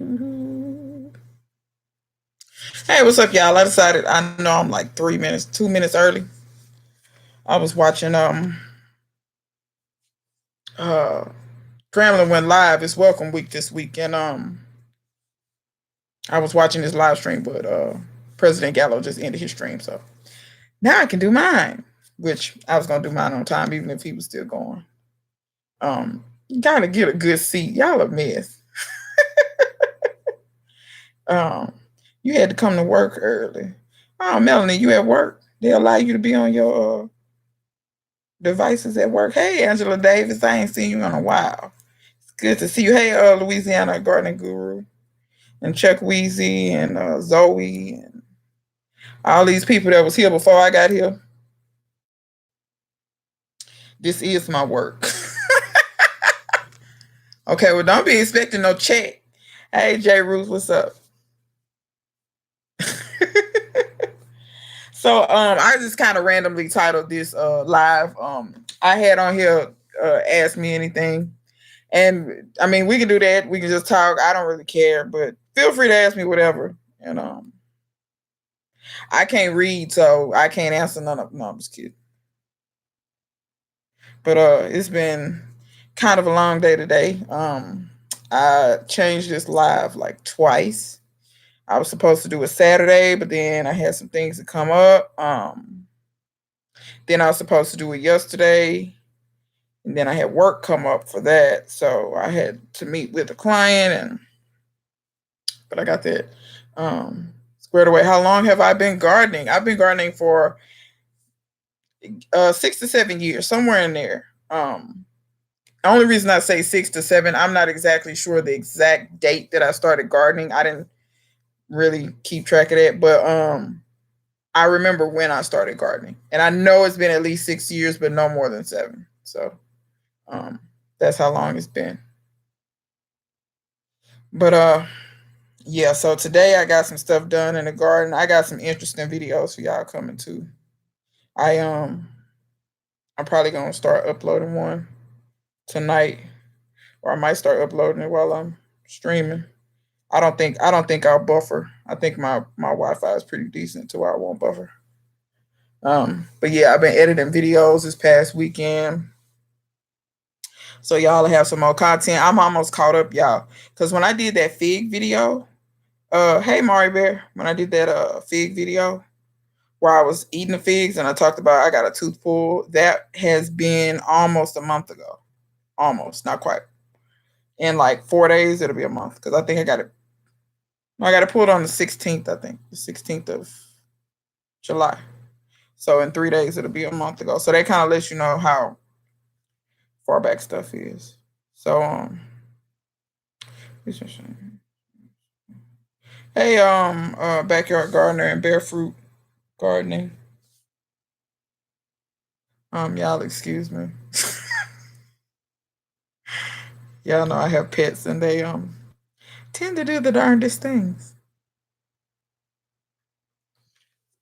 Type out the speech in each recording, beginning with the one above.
Hey, what's up, y'all? I decided I know I'm like 3 minutes, 2 minutes early. I was watching uh Grambling went live. It's welcome week this week, and I was watching his live stream, but President Gallo just ended his stream, so now I can do mine. Which I was gonna do mine on time, even if he was still going. You gotta get a good seat. Y'all a mess. Um, you had to come to work early. Oh, Melanie, you at work? They allow you to be on your devices at work. Hey, Angela Davis, I ain't seen you in a while. It's good to see you. Hey, Louisiana Gardening Guru and Chuck Weezy and Zoe and all these people that was here before I got here. This is my work. Okay, well, don't be expecting no check. Hey, J. Ruth, what's up? So I just kind of randomly titled this live. I had on here ask me anything. And I mean we can do that. We can just talk. I don't really care, but feel free to ask me whatever. And I can't read, so I can't answer none of no, I'm just kidding. But it's been kind of a long day today. I changed this live like twice. I was supposed to do it Saturday, but then I had some things that come up. Then I was supposed to do it yesterday, and then I had work come up for that, so I had to meet with a client, and but I got that squared away. How long have I been gardening? I've been gardening for 6 to 7 years, somewhere in there. The only reason I say 6 to 7, I'm not exactly sure the exact date that I started gardening. I didn't really keep track of that, but I remember when I started gardening, and I know it's been at least 6 years, but no more than 7. So um, that's how long it's been. But yeah. So today I got some stuff done in the garden. I got some interesting videos for y'all coming too. I I'm probably gonna start uploading one tonight, or I might start uploading it while I'm streaming. I don't think I'll buffer. I think my Wi-Fi is pretty decent to where I won't buffer. But yeah, I've been editing videos this past weekend, so y'all have some more content. I'm almost caught up, y'all, because when I did that fig video, hey Mari Bear, when I did that fig video where I was eating the figs and I talked about I got a tooth pull, that has been almost a month ago. Almost, not quite. In like 4 days, it'll be a month because I think I got it pulled on the 16th. I think the 16th of July. So in 3 days, it'll be a month ago. So that kind of lets you know how far back stuff is. So hey backyard gardener and barefoot gardening. Y'all excuse me. Y'all know I have pets and they tend to do the darndest things.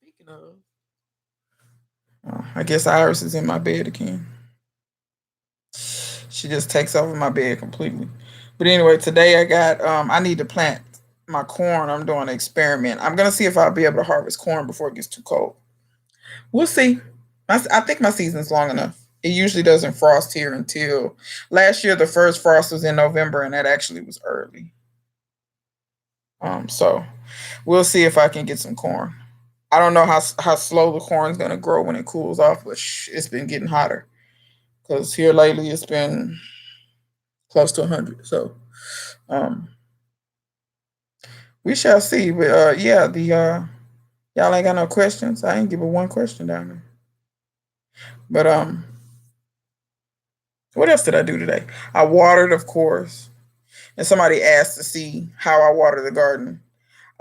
Speaking of, I guess Iris is in my bed again. She just takes over my bed completely. But anyway, today I need to plant my corn. I'm doing an experiment. I'm gonna see if I'll be able to harvest corn before it gets too cold. We'll see. I think my season's long enough. It usually doesn't frost here until last year. The first frost was in November, and that actually was early. So we'll see if I can get some corn. I don't know how slow the corn's gonna grow when it cools off, but it's been getting hotter because here lately it's been close to 100. So um, we shall see. But yeah, the y'all ain't got no questions. I ain't give a one question down there. But what else did I do today? I watered, of course, and somebody asked to see how I water the garden.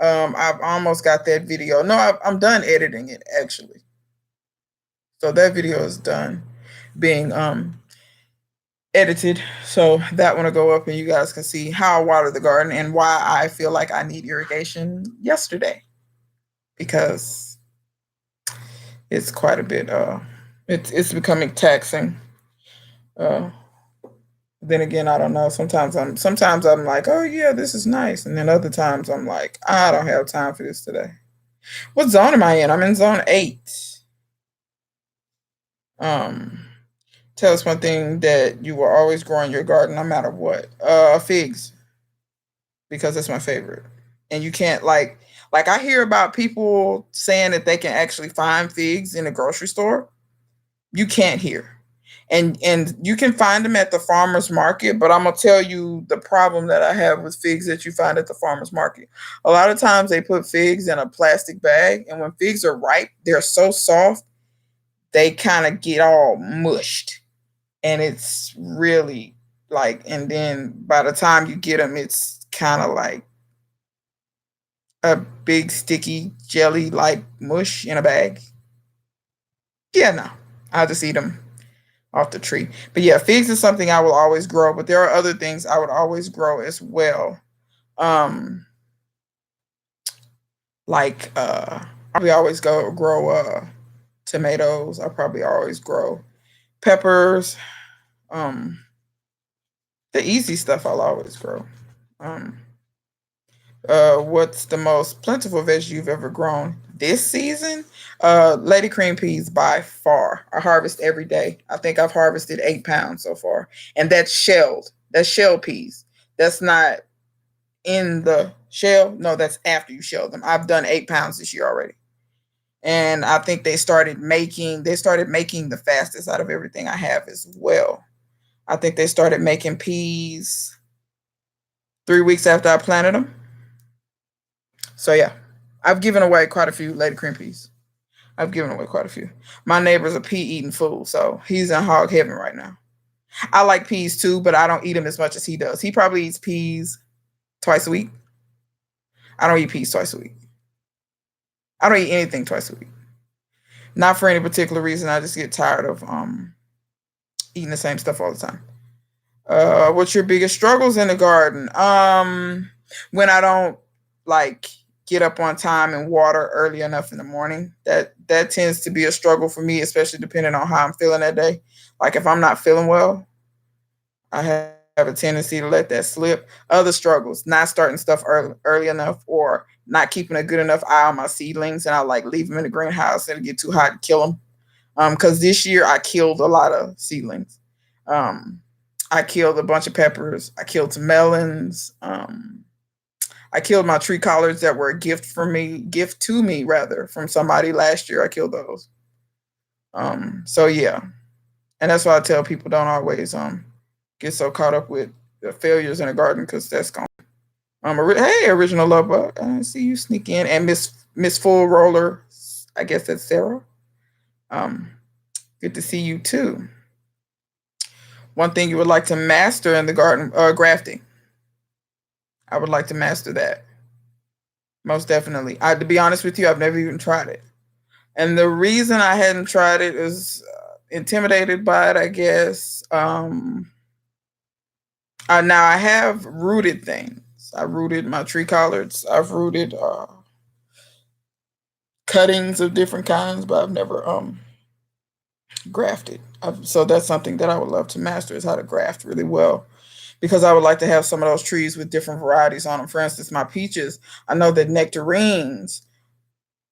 I've almost got that video. No, I'm done editing it actually. So that video is done being edited. So that one will go up and you guys can see how I water the garden and why I feel like I need irrigation yesterday. Because it's quite a bit it's becoming taxing. Uh Then again, I don't know. Sometimes I'm like, oh yeah, this is nice, and then other times I'm like, I don't have time for this today. What zone am I in? I'm in zone 8. Um, Tell us one thing that you will always grow in your garden, no matter what. Figs, because that's my favorite. And you can't like I hear about people saying that they can actually find figs in a grocery store. You can't hear. And you can find them at the farmers market, but I'm gonna tell you the problem that I have with figs that you find at the farmers market. A lot of times they put figs in a plastic bag, and when figs are ripe, they're so soft they kind of get all mushed, and it's really like. And then by the time you get them, it's kind of like a big sticky jelly like mush in a bag. Yeah, no, I'll just eat them off the tree. But yeah, figs is something I will always grow, but there are other things I would always grow as well. Um like I probably always go grow tomatoes. I probably always grow peppers. Um the easy stuff I'll always grow. Um what's the most plentiful veg you've ever grown this season? Lady cream peas by far. I harvest every day. I think I've harvested 8 pounds so far, and that's shelled. That's shell peas. That's not in the shell. No, that's after you shell them. I've done 8 pounds this year already, and I think they started making the fastest out of everything I have as well. I think they started making peas 3 weeks after I planted them. So yeah, I've given away quite a few lady cream peas. I've given away quite a few. My neighbor's a pea eating fool, so he's in hog heaven right now. I like peas too, but I don't eat them as much as he does. He probably eats peas twice a week. I don't eat peas twice a week. I don't eat anything twice a week. Not for any particular reason. I just get tired of eating the same stuff all the time. What's your biggest struggles in the garden? When I don't like get up on time and water early enough in the morning. That tends to be a struggle for me, especially depending on how I'm feeling that day. Like if I'm not feeling well, I have a tendency to let that slip. Other struggles, not starting stuff early enough, or not keeping a good enough eye on my seedlings, and I like leave them in the greenhouse and it get too hot to kill them. Because this year I killed a lot of seedlings. Um, I killed a bunch of peppers. I killed some melons. I killed my tree collards that were a gift to me rather from somebody last year. I killed those. So yeah, and that's why I tell people don't always get so caught up with the failures in the garden because that's gone. Hey, original love bug, I see you sneak in, and Miss Full Roller. I guess that's Sarah. Um, Good to see you too. One thing you would like to master in the garden, grafting. I would like to master that most definitely. To be honest with you, I've never even tried it, and the reason I hadn't tried it is intimidated by it, I guess. Now I have rooted things. I rooted my tree collards. I've rooted cuttings of different kinds, but I've never grafted. So that's something that I would love to master is how to graft really well, because I would like to have some of those trees with different varieties on them. For instance, my peaches. I know that nectarines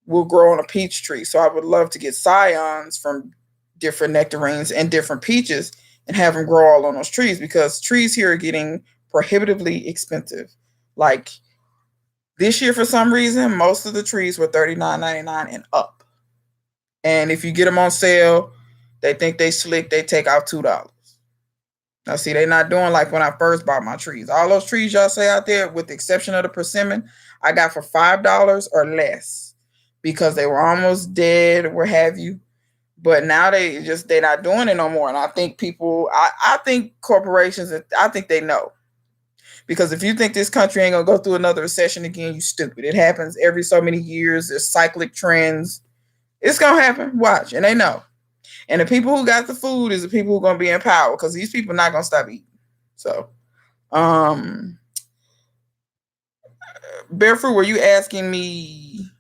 will grow on a peach tree, so I would love to get scions from different nectarines and different peaches and have them grow all on those trees, because trees here are getting prohibitively expensive. Like this year, for some reason, most of the trees were $39.99 and up. And if you get them on sale, they think they slick. They take out $2. Now, see, they're not doing like when I first bought my trees. All those trees y'all say out there, with the exception of the persimmon, I got for $5 or less because they were almost dead, what have you. But now they're not doing it no more. And I think I think corporations, I think they know. Because if you think this country ain't gonna go through another recession again, you stupid. It happens every so many years. There's cyclic trends. It's gonna happen. Watch, and they know. And the people who got the food is the people who are gonna be in power, because these people are not gonna stop eating. So, um, Barefoot, were you asking me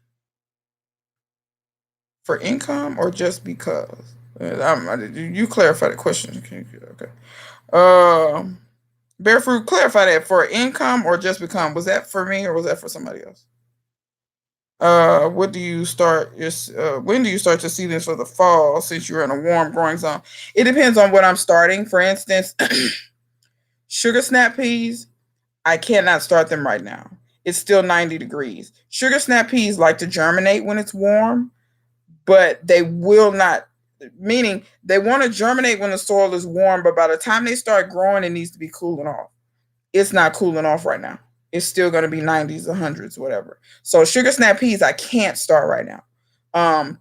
for income or just because? You clarify the question. Okay. Um, Barefruit, clarify that for income or just become. Was that for me or was that for somebody else? What do you start? When do you start to see this for the fall? Since you're in a warm growing zone, it depends on what I'm starting. For instance, sugar snap peas, I cannot start them right now. It's still 90 degrees. Sugar snap peas like to germinate when it's warm, but they will not, meaning they want to germinate when the soil is warm, but by the time they start growing, it needs to be cooling off. It's not cooling off right now. It's still going to be 90s, 100s, whatever. So sugar snap peas, I can't start right now.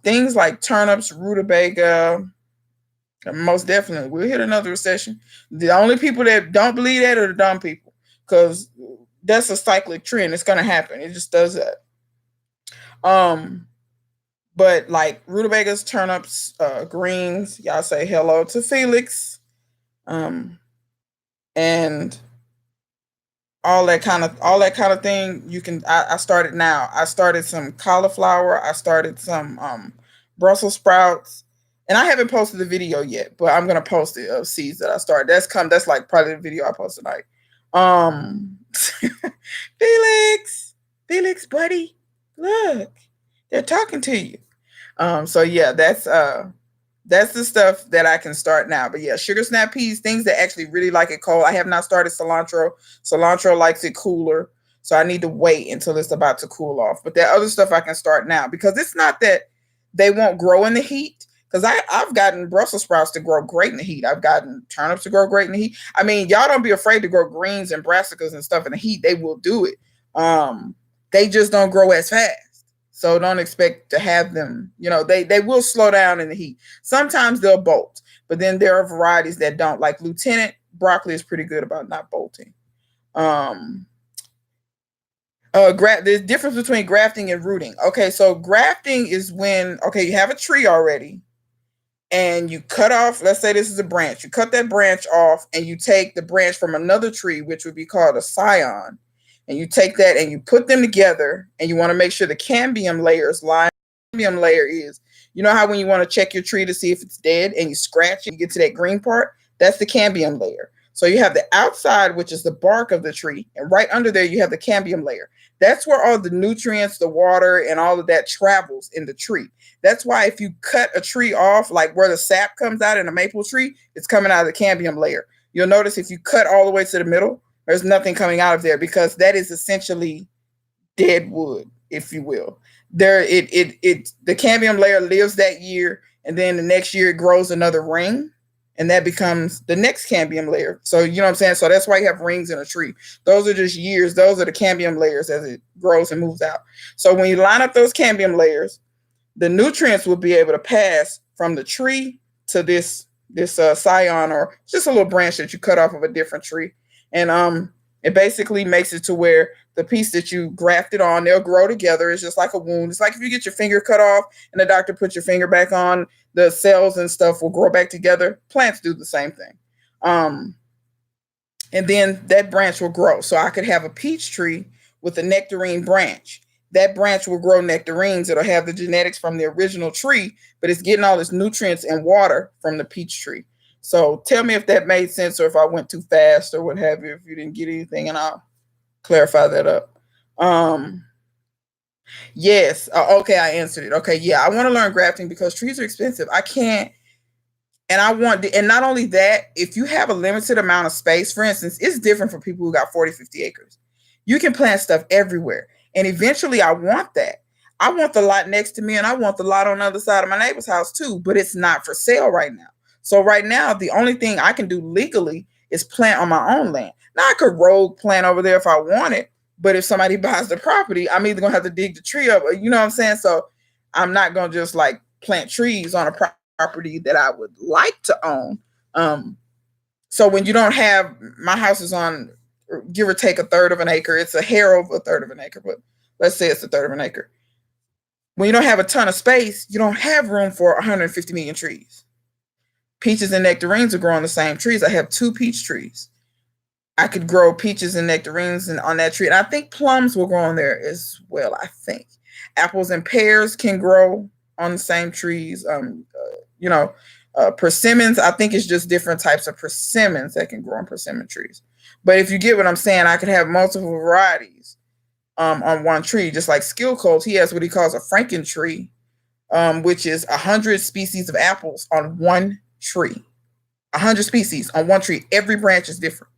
Things like turnips, rutabaga, most definitely we'll hit another recession. The only people that don't believe that are the dumb people, because that's a cyclic trend. It's going to happen. It just does that. Um, but like rutabagas, turnips, greens, y'all say hello to Felix. And all that kind of thing. You can. I started now. I started some cauliflower. I started some Brussels sprouts, and I haven't posted the video yet, but I'm gonna post it of seeds that I started. That's like probably the video I post tonight. Felix, Felix, buddy, look, they're talking to you. So yeah, that's the stuff that I can start now. But yeah, sugar snap peas, things that actually really like it cold. I have not started cilantro. Cilantro likes it cooler. So I need to wait until it's about to cool off. But that other stuff I can start now because it's not that they won't grow in the heat. Because I've gotten Brussels sprouts to grow great in the heat. I've gotten turnips to grow great in the heat. I mean, y'all don't be afraid to grow greens and brassicas and stuff in the heat. They will do it. They just don't grow as fast. So don't expect to have them, they will slow down in the heat. Sometimes they'll bolt, but then there are varieties that don't. Like Lieutenant broccoli is pretty good about not bolting. There's difference between grafting and rooting. Okay, so grafting is when you have a tree already and you cut off, let's say this is a branch. You cut that branch off and you take the branch from another tree, which would be called a scion, and you take that and you put them together and you want to make sure the cambium layers line. Cambium layer is, you know how when you want to check your tree to see if it's dead and you scratch it, you get to that green part? That's the cambium layer. So you have the outside, which is the bark of the tree, and right under there you have the cambium layer. That's where all the nutrients, the water, and all of that travels in the tree. That's why if you cut a tree off, like where the sap comes out in a maple tree, it's coming out of the cambium layer. You'll notice if you cut all the way to the middle, there's nothing coming out of there because that is essentially dead wood, if you will. The cambium layer lives that year, and then the next year it grows another ring, and that becomes the next cambium layer. So you know what I'm saying? So that's why you have rings in a tree. Those are just years. Those are the cambium layers as it grows and moves out. So when you line up those cambium layers, the nutrients will be able to pass from the tree to this scion, or just a little branch that you cut off of a different tree. And it basically makes it to where the piece that you grafted on, they'll grow together. It's just like a wound. It's like if you get your finger cut off and the doctor puts your finger back on, the cells and stuff will grow back together. Plants do the same thing. And then that branch will grow. So I could have a peach tree with a nectarine branch. That branch will grow nectarines. It'll have the genetics from the original tree, but it's getting all its nutrients and water from the peach tree. So tell me if that made sense or if I went too fast or what have you, if you didn't get anything, and I'll clarify that up. Yes. Okay, I answered it. Okay, yeah, I want to learn grafting because trees are expensive. I can't, and and not only that, if you have a limited amount of space, for instance, it's different for people who got 40, 50 acres. You can plant stuff everywhere. And eventually I want that. I want the lot next to me and I want the lot on the other side of my neighbor's house too, but it's not for sale right now. So right now, the only thing I can do legally is plant on my own land. Now I could rogue plant over there if I wanted, but if somebody buys the property, I'm either gonna have to dig the tree up, or, you know what I'm saying? So I'm not gonna just like plant trees on a property that I would like to own. So when you don't have, my house is on, give or take, a third of an acre. It's a hair over a third of an acre, but let's say it's a third of an acre. When you don't have a ton of space, you don't have room for 150 million trees. Peaches and nectarines will grow on the same trees. I have 2 peach trees. I could grow peaches and nectarines on that tree. And I think plums will grow on there as well, I think. Apples and pears can grow on the same trees. Persimmons, I think it's just different types of persimmons that can grow on persimmon trees. But if you get what I'm saying, I could have multiple varieties on one tree. Just like Skill Cold, he has what he calls a Franken tree, which is 100 species of apples on one tree. 100 species on one tree. Every branch is different.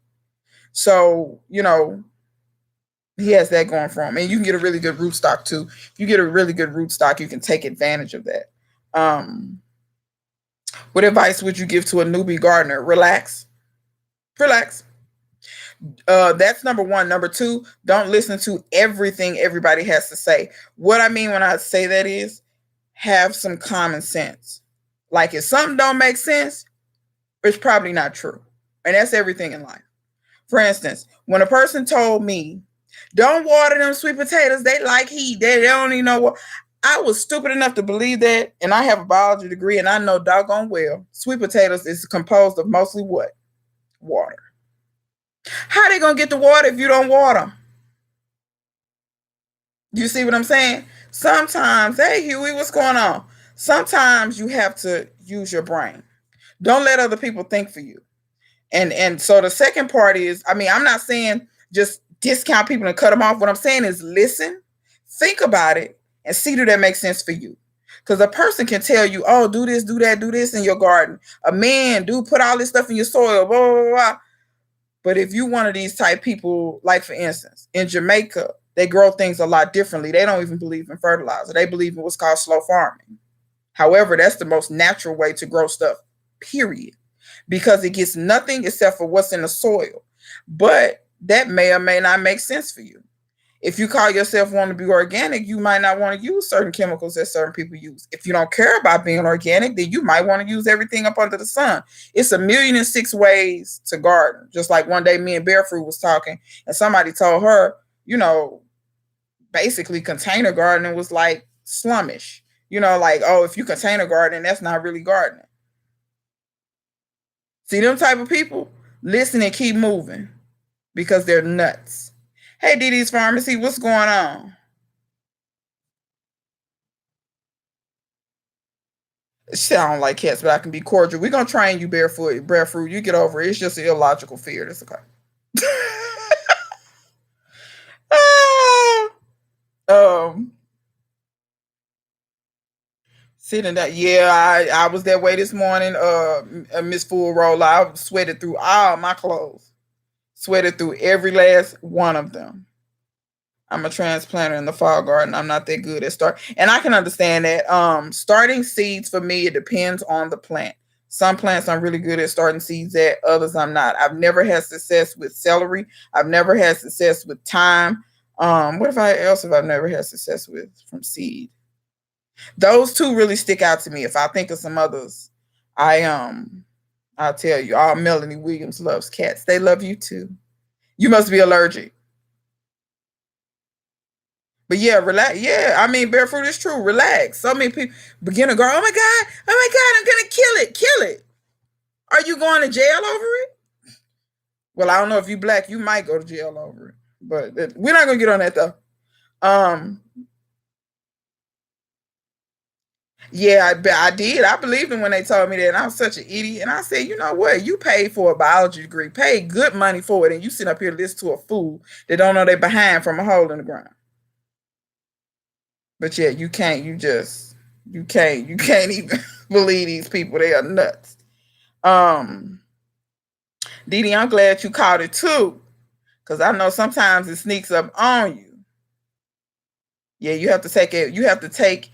So, he has that going for him. And you can get a really good rootstock too. If you get a really good rootstock, you can take advantage of that. What advice would you give to a newbie gardener? Relax. Relax. That's number one. Number two, don't listen to everything everybody has to say. What I mean when I say that is have some common sense. Like if something don't make sense, it's probably not true. And that's everything in life. For instance, when a person told me, don't water them sweet potatoes, they like heat, they don't even know what. I was stupid enough to believe that, and I have a biology degree, and I know doggone well sweet potatoes is composed of mostly what? Water. How are they going to get the water if you don't water them? You see what I'm saying? Sometimes, hey Huey, what's going on? Sometimes you have to use your brain. Don't let other people think for you. And so the second part is, I'm not saying just discount people and cut them off. What I'm saying is listen, think about it, and see do that makes sense for you. Because a person can tell you, oh, do this, do that, do this in your garden. A man, put all this stuff in your soil, blah, blah, blah, blah. But if you one of these type people, like for instance, in Jamaica, they grow things a lot differently. They don't even believe in fertilizer. They believe in what's called slow farming. However, that's the most natural way to grow stuff, period. Because it gets nothing except for what's in the soil. But that may or may not make sense for you. If you call yourself want to be organic, you might not want to use certain chemicals that certain people use. If you don't care about being organic, then you might want to use everything up under the sun. It's 1,000,006 ways to garden. Just like one day me and Barefruit was talking, and somebody told her, basically container gardening was like slummish. Like, oh, if you container gardening, that's not really gardening. See them type of people? Listen and keep moving because they're nuts. Hey, DD's Pharmacy, what's going on? Shit, I don't like cats, but I can be cordial. We're going to train you barefoot. You get over it. It's just an illogical fear. That's okay. Sitting that, yeah, I was that way this morning. Miss Full Roll, I sweated through all my clothes. Sweated through every last one of them. I'm a transplanter in the fall garden. I'm not that good at start, and I can understand that. Starting seeds for me, it depends on the plant. Some plants I'm really good at starting seeds at, others I'm not. I've never had success with celery. I've never had success with thyme. What else have I never had success with from seed? Those two really stick out to me. If I think of some others, I'll tell you. All Melanie Williams loves cats. They love you too. You must be allergic. But yeah, relax. Yeah, barefoot is true. Relax. So many people begin to go, oh my God, I'm gonna kill it. Kill it. Are you going to jail over it? Well, I don't know if you black, you might go to jail over it. But we're not gonna get on that though. Yeah, I did. I believed them when they told me that, and I was such an idiot. And I said, you know what? You paid for a biology degree, paid good money for it, and you sit up here and listen to a fool that don't know they're behind from a hole in the ground. But yeah, you can't even believe these people. They are nuts. Didi, I'm glad you caught it too, because I know sometimes it sneaks up on you. Yeah, you have to take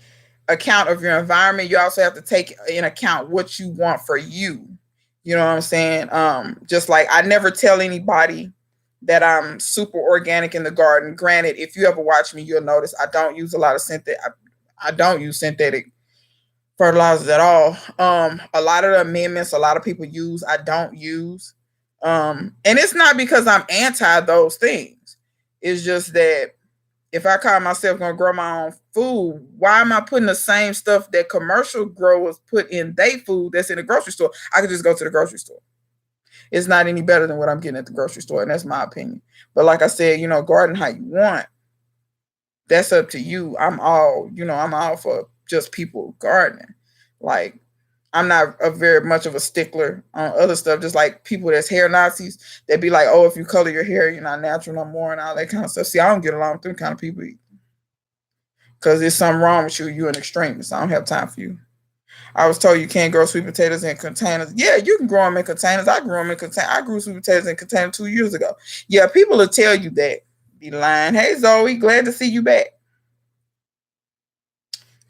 account of your environment. You also have to take in account what you want for you. You know what I'm saying? Just like I never tell anybody that I'm super organic in the garden. Granted, if you ever watch me, you'll notice I don't use a lot of I don't use synthetic fertilizers at all. A lot of the amendments a lot of people use, I don't use. And it's not because I'm anti those things. It's just that if I call myself going to grow my own food, why am I putting the same stuff that commercial growers put in their food that's in the grocery store? I could just go to the grocery store. It's not any better than what I'm getting at the grocery store, and that's my opinion. But like I said, garden how you want. That's up to you. I'm all for just people gardening. Like, I'm not a very much of a stickler on other stuff. Just like people that's hair Nazis, they be like, "Oh, if you color your hair, you're not natural no more," and all that kind of stuff. See, I don't get along with them kind of people because there's something wrong with you. You're an extremist. I don't have time for you. I was told you can't grow sweet potatoes in containers. Yeah, you can grow them in containers. I grew them in containers. I grew sweet potatoes in containers 2 years ago. Yeah, people will tell you that. Be lying. Hey Zoe, glad to see you back.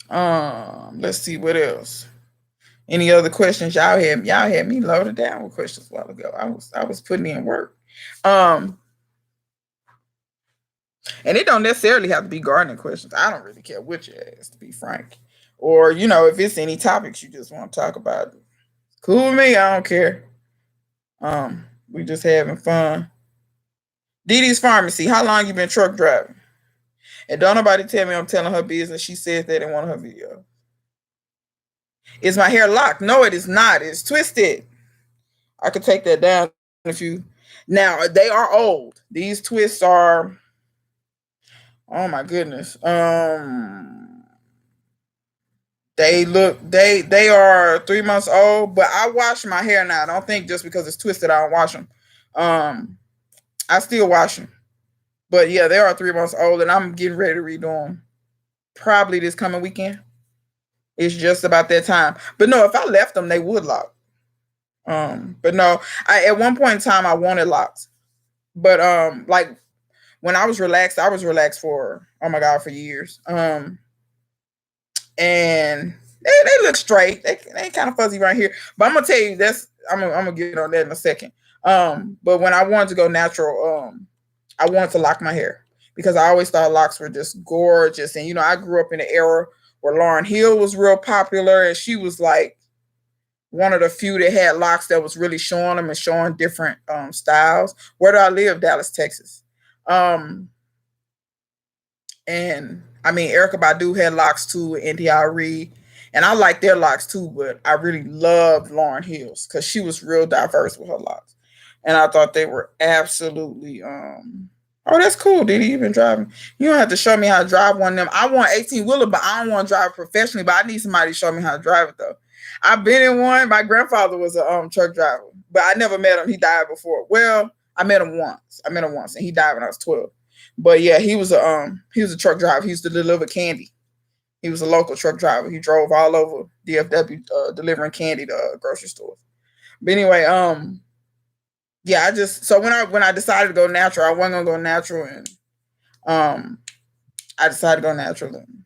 Let's see what else. Any other questions y'all had? Y'all had me loaded down with questions a while ago. I was putting in work. And it don't necessarily have to be gardening questions. I don't really care what you ask, to be frank. Or, if it's any topics you just want to talk about, cool with me. I don't care. We just having fun. Dee Dee's Pharmacy. How long you been truck driving? And don't nobody tell me I'm telling her business. She says that in one of her videos. Is my hair locked? No, it is not. It's twisted. I could take that down if you. Now they are old. These twists are. Oh my goodness. They are 3 months old, but I wash my hair now. I don't think just because it's twisted I don't wash them. I still wash them. But yeah, they are 3 months old, and I'm getting ready to redo them probably this coming weekend. It's just about that time. But no, if I left them, they would lock. But no, at one point in time I wanted locks. But like when I was relaxed for for years. And they look straight. They kind of fuzzy right here. But I'm gonna tell you I'm gonna get on that in a second. But when I wanted to go natural, I wanted to lock my hair because I always thought locks were just gorgeous. And I grew up in an era where Lauryn Hill was real popular, and she was like one of the few that had locks that was really showing them and showing different styles. Where do I live? Dallas, Texas. And I mean, Erykah Badu had locks too, NDRE, and I like their locks too. But I really loved Lauryn Hill's because she was real diverse with her locks, and I thought they were absolutely. Oh, that's cool, Diddy. You've been driving. You don't have to show me how to drive one of them. I want 18 wheeler, but I don't want to drive professionally. But I need somebody to show me how to drive it though. I've been in one. My grandfather was a truck driver, but I never met him. He died before. Well, I met him once, and he died when I was 12. But yeah, he was a truck driver. He used to deliver candy. He was a local truck driver. He drove all over DFW delivering candy to grocery stores. But anyway, yeah, so when I decided to go natural, I wasn't gonna go natural, and I decided to go natural. And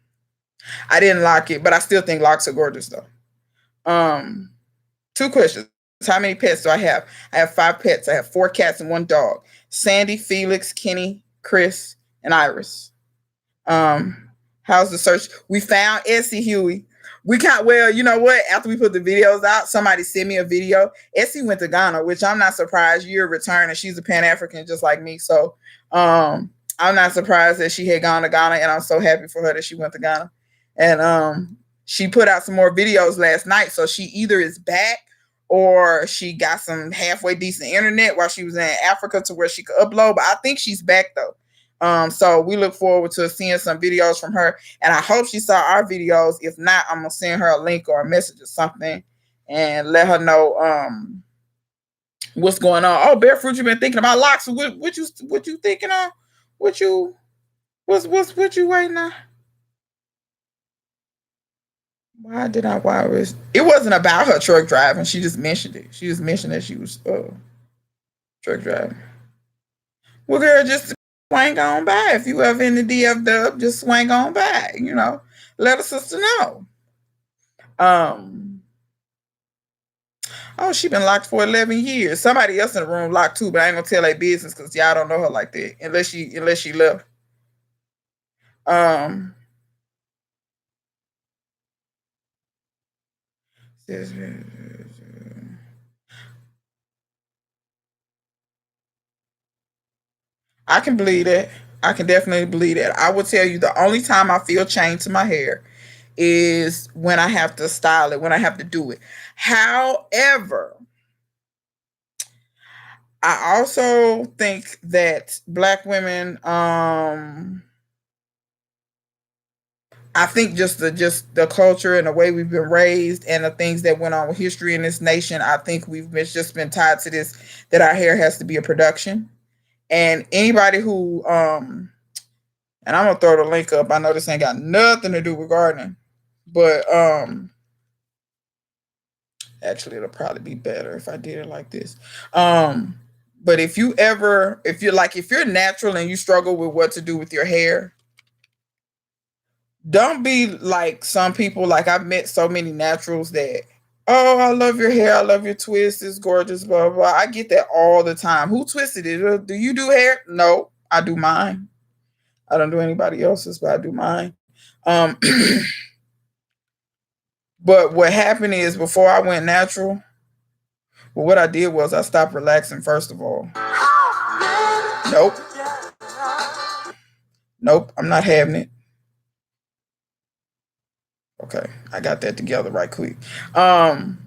I didn't lock it, but I still think locks are gorgeous though. 2 questions. How many pets do I have? I have 5 pets. I have 4 cats and 1 dog. Sandy, Felix, Kenny, Chris, and Iris. How's the search? We found Essie Huey. Well, you know what? After we put the videos out, somebody sent me a video. Essie went to Ghana, which I'm not surprised. You're a return, and she's a Pan-African just like me. So I'm not surprised that she had gone to Ghana, and I'm so happy for her that she went to Ghana. And she put out some more videos last night. So she either is back or she got some halfway decent internet while she was in Africa to where she could upload. But I think she's back though. So we look forward to seeing some videos from her, and I hope she saw our videos. If not, I'm gonna send her a link or a message or something and let her know what's going on. Oh, Barefoot, you've been thinking about locks. What you thinking on? What you waiting on? It wasn't about her truck driving. She just mentioned it. She just mentioned that she was truck driving. Well, girl, just swing on by. If you ever in the DFW, just swing on by. Let a sister know. Oh, she been locked for 11 years. Somebody else in the room locked too, but I ain't gonna tell their business because y'all don't know her like that unless she left. I can believe that. I can definitely believe that. I will tell you the only time I feel change to my hair is when I have to style it, when I have to do it. However, I also think that Black women, I I think just the culture and the way we've been raised and the things that went on with history in this nation, I think just been tied to this, that our hair has to be a production. And anybody who and I'm gonna throw the link up. I know this ain't got nothing to do with gardening, but actually it'll probably be better if I did it like this. Um but if you're natural and you struggle with what to do with your hair, don't be like some people. Like, I've met so many naturals that, oh, I love your hair, I love your twist, it's gorgeous, blah blah. I get that all the time. Who twisted it? Do you do hair? No, I do mine. I don't do anybody else's, but I do mine. Um but what happened is, before I went natural, well, what I did was I stopped relaxing first of all. Nope. Nope, I'm not having it. Okay, I got that together right quick. Um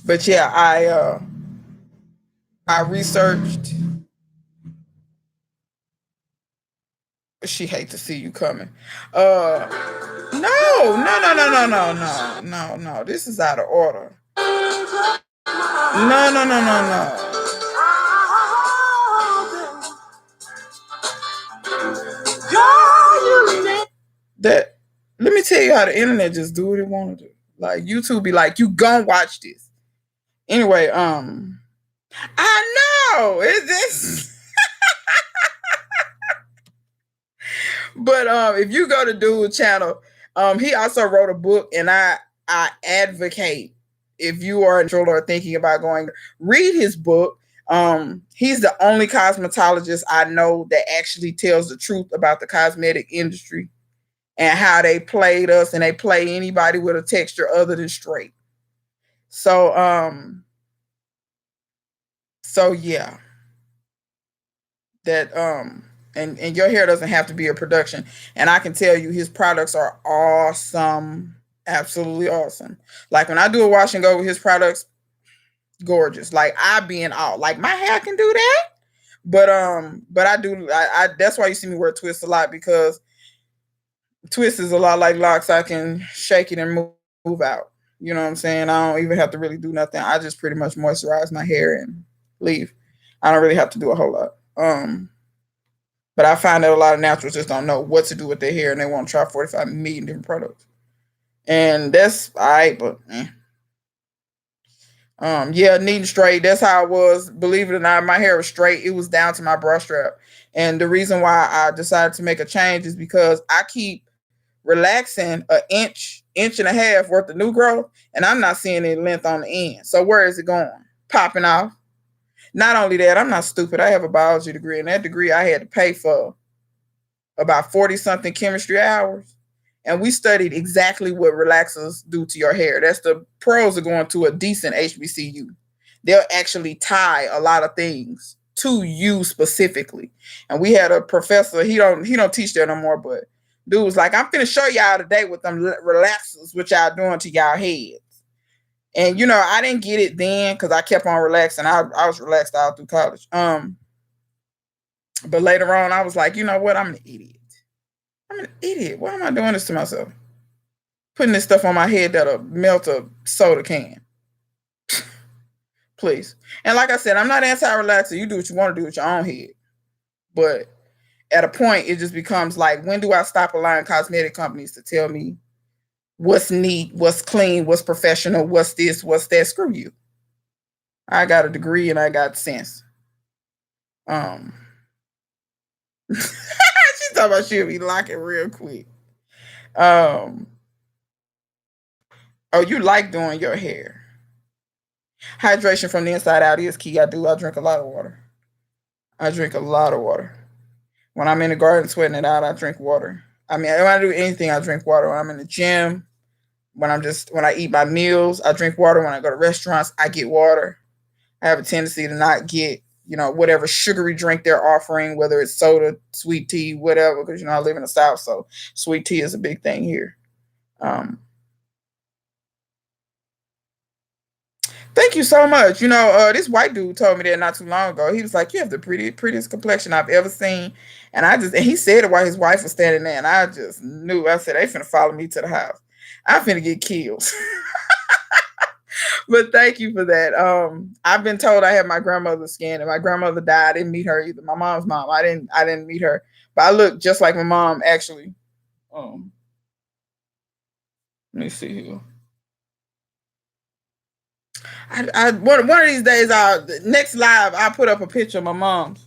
but yeah, I researched. She hate to see you coming. No, no, no, no, no, no, no, no, no. This is out of order. No, no, no, no, no. That Let me tell you how the internet just do what it want to do. Like, YouTube be like, you gon' watch this. Anyway, I know. Is this But if you go to Dude's channel, he also wrote a book, and I advocate, if you are natural or thinking about going, read his book. He's the only cosmetologist I know that actually tells the truth about the cosmetic industry and how they played us, and they play anybody with a texture other than straight. So yeah, that and your hair doesn't have to be a production. And I can tell you, his products are awesome, absolutely awesome. Like, when I do a wash and go with his products, gorgeous. Like, I be in awe. Like, my hair can do that. But I that's why you see me wear twists a lot, because twist is a lot like locks. I can shake it and move out. You know what I'm saying? I don't even have to really do nothing. I just pretty much moisturize my hair and leave. I don't really have to do a whole lot. But I find that a lot of naturals just don't know what to do with their hair, and they want to try 45 million different products. And that's all right, but yeah, neat and straight. That's how I was. Believe it or not, my hair was straight. It was down to my brush strap. And the reason why I decided to make a change is because I keep relaxing an inch and a half worth of new growth, and I'm not seeing any length on the end. So where is it going? Popping off. Not only that, I'm not stupid. I have a biology degree, and that degree I had to pay for about 40 something chemistry hours. And we studied exactly what relaxers do to your hair. That's the pros of going to a decent HBCU. They'll actually tie a lot of things to you specifically. And we had a professor, he don't teach there no more, but dude was like, I'm finna show y'all today what them relaxers, what y'all doing to y'all heads. And I didn't get it then because I kept on relaxing. I was relaxed all through college. But later on, I was like, you know what? I'm an idiot. I'm an idiot. Why am I doing this to myself? Putting this stuff on my head that'll melt a soda can. Please. And like I said, I'm not anti-relaxer. You do what you want to do with your own head. But at a point, it just becomes like, when do I stop allowing cosmetic companies to tell me what's neat, what's clean, what's professional, what's this, what's that? Screw you. I got a degree and I got sense. She talking about she'll be locking real quick. Oh, you like doing your hair. Hydration from the inside out is key. I drink a lot of water. I drink a lot of water. When I'm in the garden sweating it out, I drink water. I mean, when I do anything, I drink water. When I'm in the gym, when I eat my meals, I drink water. When I go to restaurants, I get water. I have a tendency to not get, whatever sugary drink they're offering, whether it's soda, sweet tea, whatever, because, I live in the South, so sweet tea is a big thing here. Thank you so much. This white dude told me that not too long ago. He was like, "You have the prettiest complexion I've ever seen," and he said it while his wife was standing there, and I just knew. I said, "They finna follow me to the house. I'm finna get killed." But thank you for that. I've been told I have my grandmother's skin, and my grandmother died. I didn't meet her either. My mom's mom. I didn't meet her, but I look just like my mom actually. Um, Let me see here. One of these days, next live, I'll put up a picture of my mom's.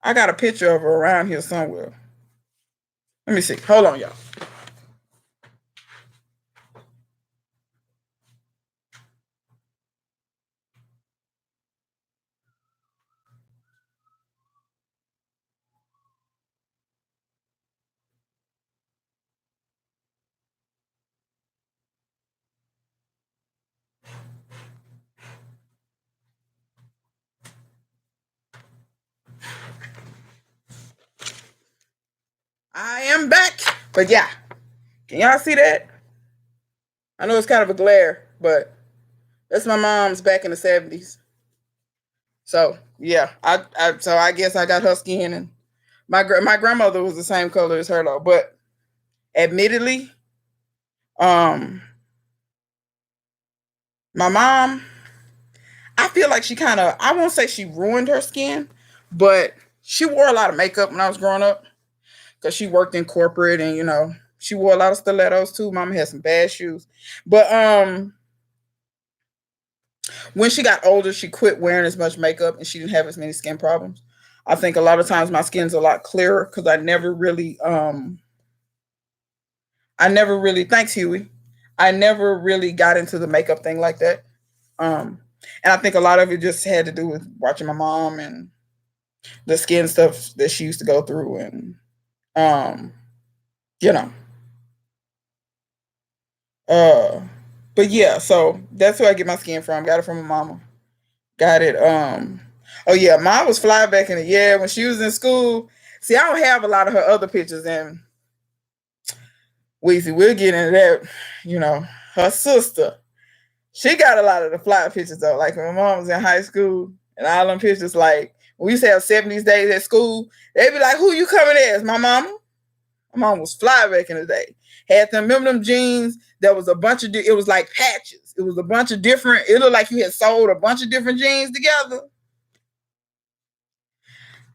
I got a picture of her around here somewhere. Let me see. Hold on, y'all. I am back. But yeah, can y'all see that? I know it's kind of a glare, but that's my mom's back in the 70s. So yeah, I guess I got her skin, and my grandmother was the same color as her though. But admittedly, um, my mom, I feel like she kind of, I won't say she ruined her skin, but she wore a lot of makeup when I was growing up because she worked in corporate, and she wore a lot of stilettos too. Mama had some bad shoes, but when she got older, she quit wearing as much makeup and she didn't have as many skin problems. I think a lot of times my skin's a lot clearer because I never really, thanks Huey, I never really got into the makeup thing like that. Um, and I think a lot of it just had to do with watching my mom and the skin stuff that she used to go through, and um, you know, uh, but yeah, so that's where I get my skin from. Got it from my mama. Got it. Oh yeah, mine was fly back in the when she was in school. See, I don't have a lot of her other pictures, and we'll get into that. Her sister, she got a lot of the fly pictures though. Like when my mom was in high school, and all them pictures. Like when we used to have 70s days at school, they'd be like, "Who you coming as?" My mama. My mom was fly back in the day. Had them, remember them jeans? There was a bunch of, it was like patches. It was a bunch of different, it looked like you had sold a bunch of different jeans together.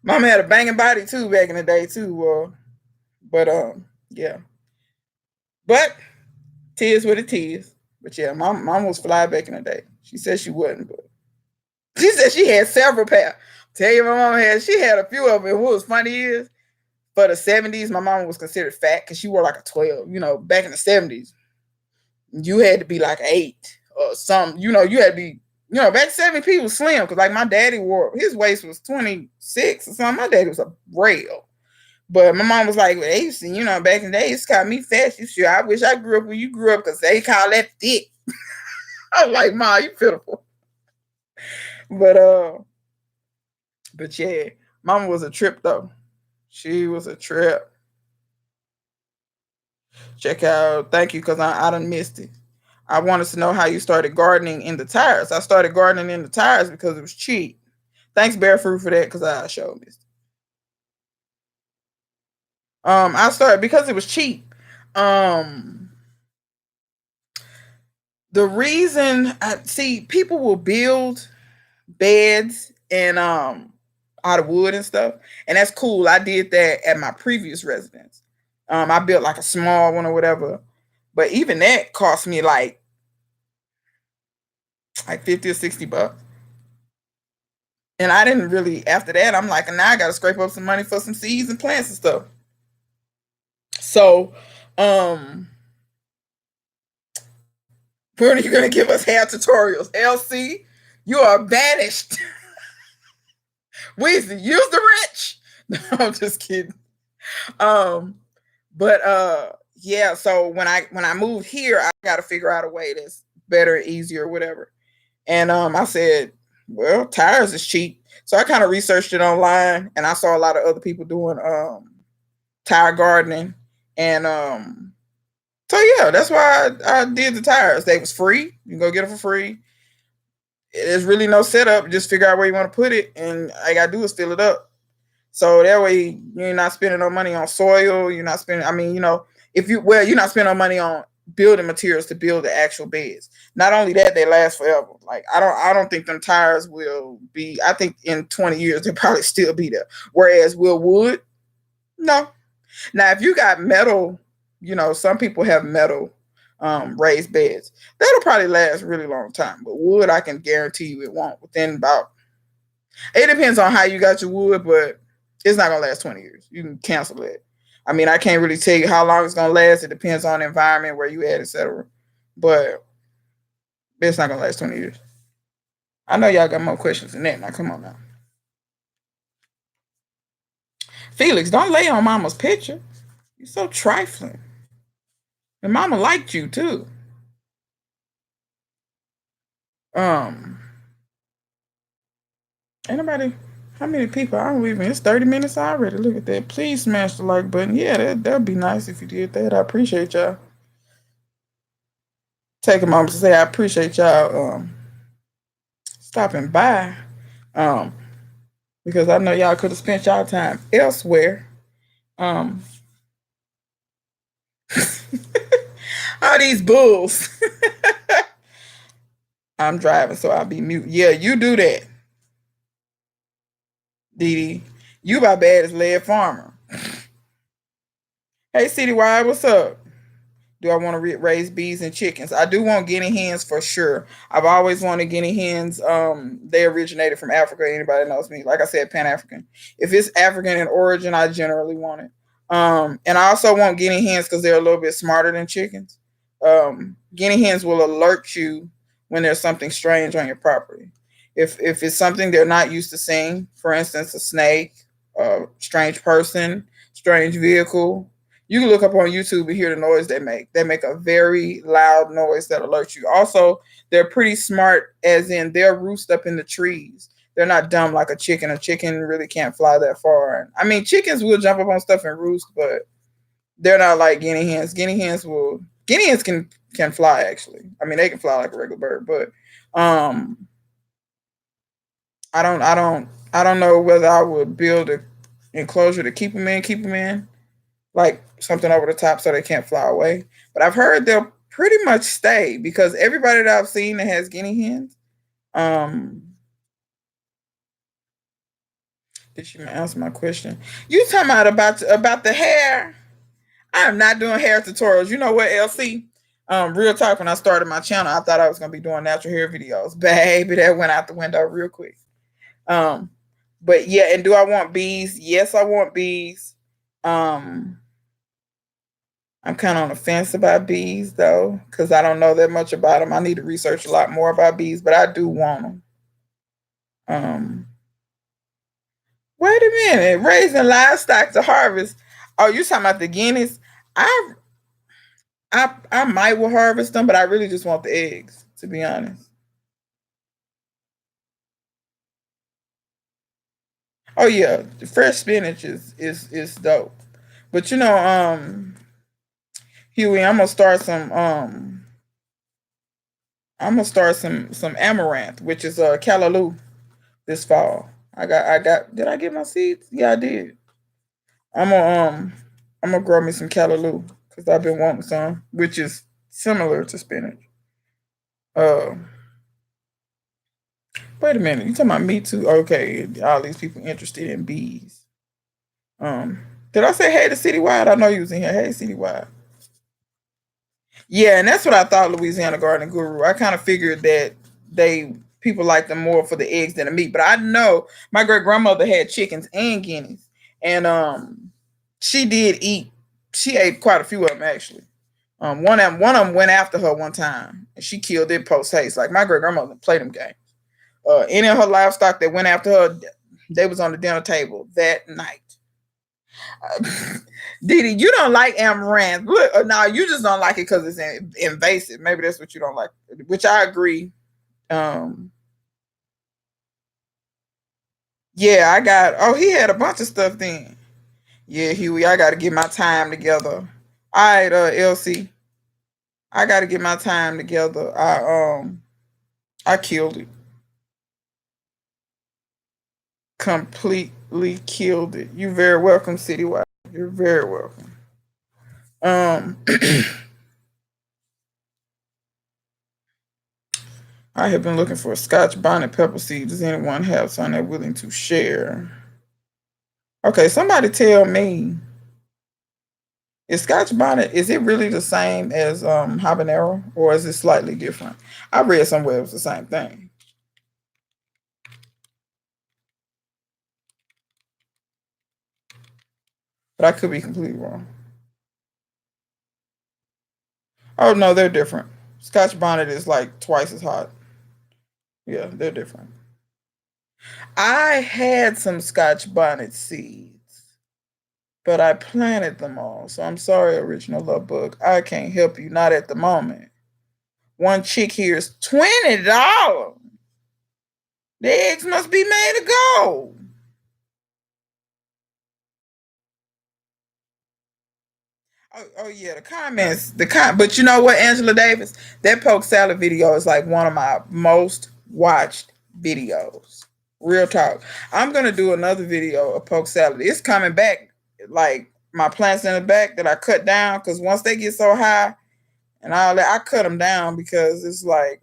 Mama had a banging body too back in the day too. But yeah. But tears what it is. But yeah, mom was fly back in the day. She said she wasn't, but she said she had several pair. Tell you, my mom she had a few of them. What was funny is, for the 70s, my mom was considered fat because she wore like a 12. Back in the 70s, you had to be like 8 or something. You had to be, back 70 was slim because like my daddy wore, his waist was 26 or something. My daddy was a rail. But my mom was like, well, they used to, back in the day, it's called me fat. She said, I wish I grew up when you grew up because they call that thick. I'm like, Ma, you pitiful. But yeah, mama was a trip though. She was a trip. Check out, thank you, because I done missed it. I wanted to know how you started gardening in the tires. I started gardening in the tires because it was cheap. Thanks, Bear Fruit, for that, because I showed missed it. I started because it was cheap. The reason I see people will build beds and out of wood and stuff, and that's cool. I did that at my previous residence. I built like a small one or whatever, but even that cost me like 50 or $60. And I didn't really, after that, I'm like, now I got to scrape up some money for some seeds and plants and stuff. So, when are you going to give us hair tutorials? LC, you are banished. Weezy, use the wrench. No, I'm just kidding. Um, but yeah, so when I moved here, I got to figure out a way that's better, easier, whatever. And I said, well, tires is cheap. So I kind of researched it online, and I saw a lot of other people doing tire gardening. And so yeah, that's why I did the tires. They was free. You can go get them for free. There's really no setup. Just figure out where you want to put it, and all you gotta do is fill it up. So that way you're not spending no money on soil. You're not spending. I mean, if you're not spending no money on building materials to build the actual beds. Not only that, they last forever. Like I don't think them tires will be. I think in 20 years they'll probably still be there. Whereas will wood, no. Now if you got metal, some people have metal raised beds. That'll probably last a really long time. But wood, I can guarantee you it won't. Within about, it depends on how you got your wood, but it's not gonna last 20 years. You can cancel it. I mean, I can't really tell you how long it's gonna last. It depends on the environment where you at, etc. But it's not gonna last 20 years. I know y'all got more questions than that. Now come on now. Felix, don't lay on mama's picture. You're so trifling. And mama liked you too. Um, Anybody? How many people? I don't even. It's 30 minutes already. Look at that. Please smash the like button. Yeah, that'd be nice if you did that. I appreciate y'all. Take a moment to say I appreciate y'all stopping by. Um, because I know y'all could have spent y'all time elsewhere. Um, all these bulls. I'm driving, so I'll be mute. Yeah, you do that, Dee Dee. You about bad as lead farmer. Hey, Citywide, what's up? Do I want to raise bees and chickens? I do want guinea hens for sure. I've always wanted guinea hens. They originated from Africa. Anybody knows me? Like I said, Pan African. If it's African in origin, I generally want it. And I also want guinea hens because they're a little bit smarter than chickens. Guinea hens will alert you when there's something strange on your property. If it's something they're not used to seeing, for instance, a snake, a strange person, strange vehicle, you can look up on YouTube and hear the noise they make. They make a very loud noise that alerts you. Also, they're pretty smart, as in they'll roost up in the trees. They're not dumb like a chicken. A chicken really can't fly that far. I mean, chickens will jump up on stuff and roost, but they're not like guinea hens. Guinea hens can fly actually. I mean, they can fly like a regular bird, but I don't know whether I would build a enclosure to keep them in, like something over the top so they can't fly away. But I've heard they'll pretty much stay because everybody that I've seen that has guinea hens, did she answer my question? You talking about the hair? I am not doing hair tutorials. You know what, LC? Real talk. When I started my channel, I thought I was gonna be doing natural hair videos. Baby, that went out the window real quick. But yeah, and do I want bees? Yes, I want bees. I'm kind of on the fence about bees though, because I don't know that much about them. I need to research a lot more about bees, but I do want them. Wait a minute, raising livestock to harvest. Oh, you talking about the guineas? I I might will harvest them, but I really just want the eggs, to be honest. Oh yeah, the fresh spinach is dope. But Huey, I'm gonna start some amaranth, which is callaloo this fall. I got did I get my seeds? Yeah, I did. I'm gonna I'm gonna grow me some callaloo because I've been wanting some, which is similar to spinach. Uh Wait a minute, you talking about me too? Okay, all these people interested in bees. Um did I say hey to Citywide? I know you was in here. Hey Citywide. Yeah, and that's what I thought Louisiana Garden Guru. I kind of figured that they people like them more for the eggs than the meat. But I know my great grandmother had chickens and guineas. And she did eat she ate quite a few of them actually. One of them went after her one time and she killed it post haste. Like my great grandmother played them games. Any of her livestock that went after her, they was on the dinner table that night. Didi, you don't like amaranth. Look, no, you just don't like it because it's invasive. Maybe that's what you don't like, which I agree. Um, yeah, I got. Oh, he had a bunch of stuff then. Yeah, Huey, I got to get my time together. All right, LC, I got to get my time together. I killed it. Completely killed it. You're very welcome, Citywide. You're very welcome. Um, I have been looking for a Scotch bonnet pepper seed. Does anyone have some they're willing to share? Okay, somebody tell me. Is Scotch bonnet, is it really the same as habanero, or is it slightly different? I read somewhere it was the same thing, but I could be completely wrong. Oh no, they're different. Scotch bonnet is like twice as hot. Yeah, they're different. I had some Scotch bonnet seeds, but I planted them all. So I'm sorry, Original Love Bug. I can't help you, not at the moment. One chick here is $20. The eggs must be made of gold. Oh yeah, the comments, but you know what, Angela Davis, that poke salad video is like one of my most watched videos. Real talk. I'm gonna do another video of poke salad. It's coming back, like my plants in the back that I cut down because once they get so high and all that, I cut them down because it's like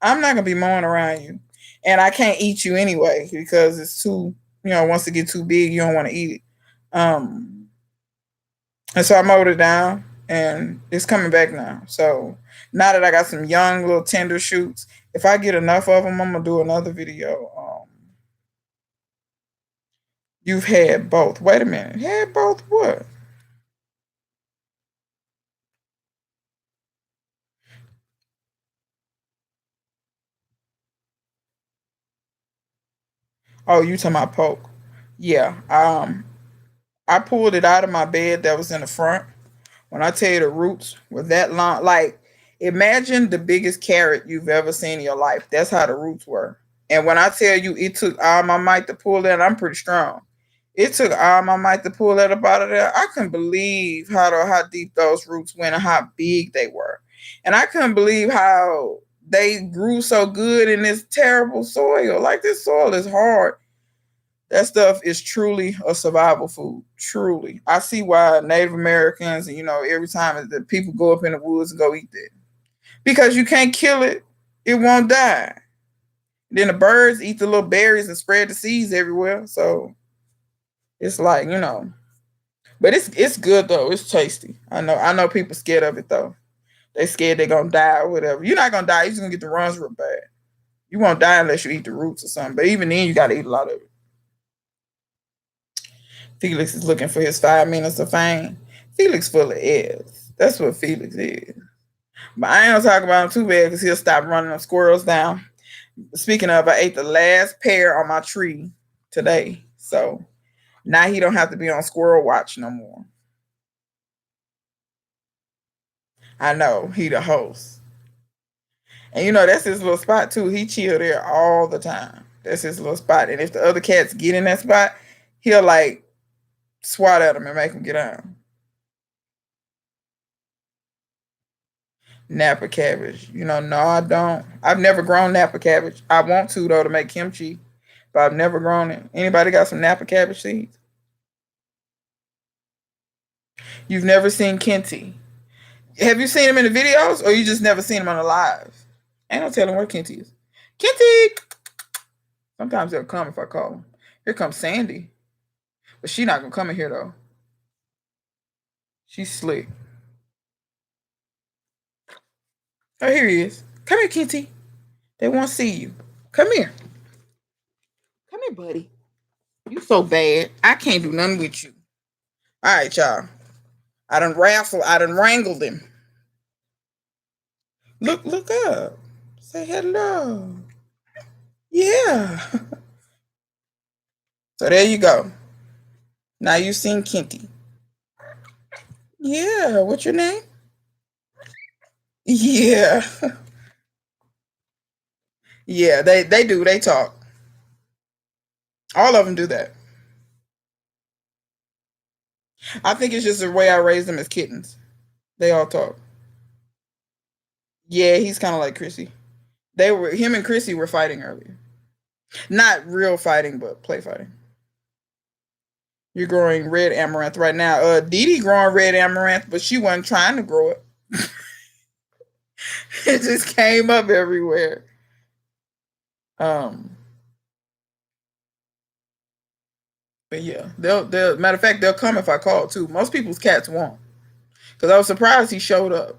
I'm not gonna be mowing around you, and I can't eat you anyway because it's too. Once it get too big, you don't want to eat it. And so I mowed it down and it's coming back now. So now that I got some young little tender shoots, if I get enough of them, I'm gonna do another video. You've had both. Wait a minute. Had both what? Oh, you talking about poke? Yeah. I pulled it out of my bed that was in the front. When I tell you the roots were that long, like imagine the biggest carrot you've ever seen in your life. That's how the roots were. And when I tell you it took all my might to pull that, I'm pretty strong. It took all my might to pull that up out of there. I couldn't believe how deep those roots went and how big they were. And I couldn't believe how they grew so good in this terrible soil. Like this soil is hard. That stuff is truly a survival food. Truly. I see why Native Americans and every time the people go up in the woods and go eat that. Because you can't kill it, it won't die. Then the birds eat the little berries and spread the seeds everywhere. So it's like, but it's good though. It's tasty. I know people scared of it though. They scared they're gonna die or whatever. You're not gonna die, you're just gonna get the runs real bad. You won't die unless you eat the roots or something. But even then you gotta eat a lot of it. Felix is looking for his 5 minutes of fame. Felix full of ass. That's what Felix is. But I ain't gonna talk about him too bad because he'll stop running them squirrels down. Speaking of, I ate the last pear on my tree today. So now he don't have to be on squirrel watch no more. I know, he the host. And that's his little spot too. He chill there all the time. That's his little spot. And if the other cats get in that spot, he'll like swat at them and make them get on. Napa cabbage. No, I don't. I've never grown Napa cabbage. I want to though to make kimchi, but I've never grown it. Anybody got some Napa cabbage seeds? You've never seen Kenty. Have you seen him in the videos or you just never seen him on the live? Ain't no telling where Kenty is. Kenty! Sometimes they'll come if I call him. Here comes Sandy. But she not gonna come in here though. She's slick. Oh, here he is. Come here, Kenty. They won't see you. Come here. Come here, buddy. You so bad. I can't do nothing with you. All right, y'all. I done wrangled him. Look up. Say hello. Yeah. So there you go. Now you've seen Kenty. Yeah. What's your name? Yeah. Yeah, they do. They talk. All of them do that. I think it's just the way I raised them as kittens. They all talk. Yeah, he's kind of like Chrissy. Him and Chrissy were fighting earlier. Not real fighting, but play fighting. You're growing red amaranth right now. Dee Dee growing red amaranth, but she wasn't trying to grow it. It just came up everywhere. Um, but yeah, they'll matter of fact, they'll come if I call too. Most people's cats won't. Because I was surprised he showed up.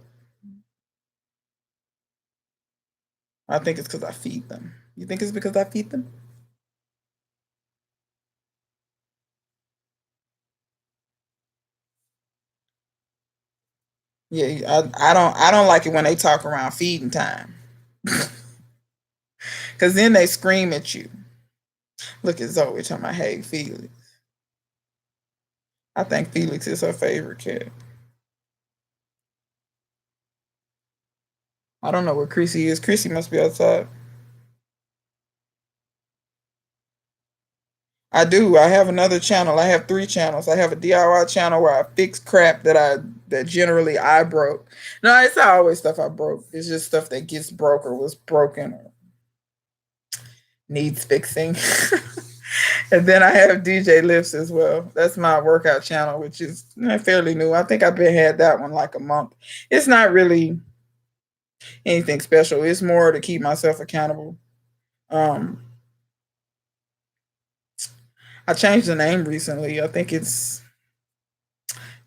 I think it's because I feed them. You think it's because I feed them? Yeah, I don't like it when they talk around feeding time. Cause then they scream at you. Look at Zoe talking about, hey, Felix. I think Felix is her favorite cat. I don't know where Chrissy is. Chrissy must be outside. I do. I have another channel. I have 3 channels. I have a DIY channel where I fix crap that generally I broke. No, it's not always stuff I broke. It's just stuff that gets broke or was broken or needs fixing. And then I have DJ Lifts as well. That's my workout channel, which is fairly new. I think I've been had that one like a month. It's not really anything special. It's more to keep myself accountable. Um, I changed the name recently. I think it's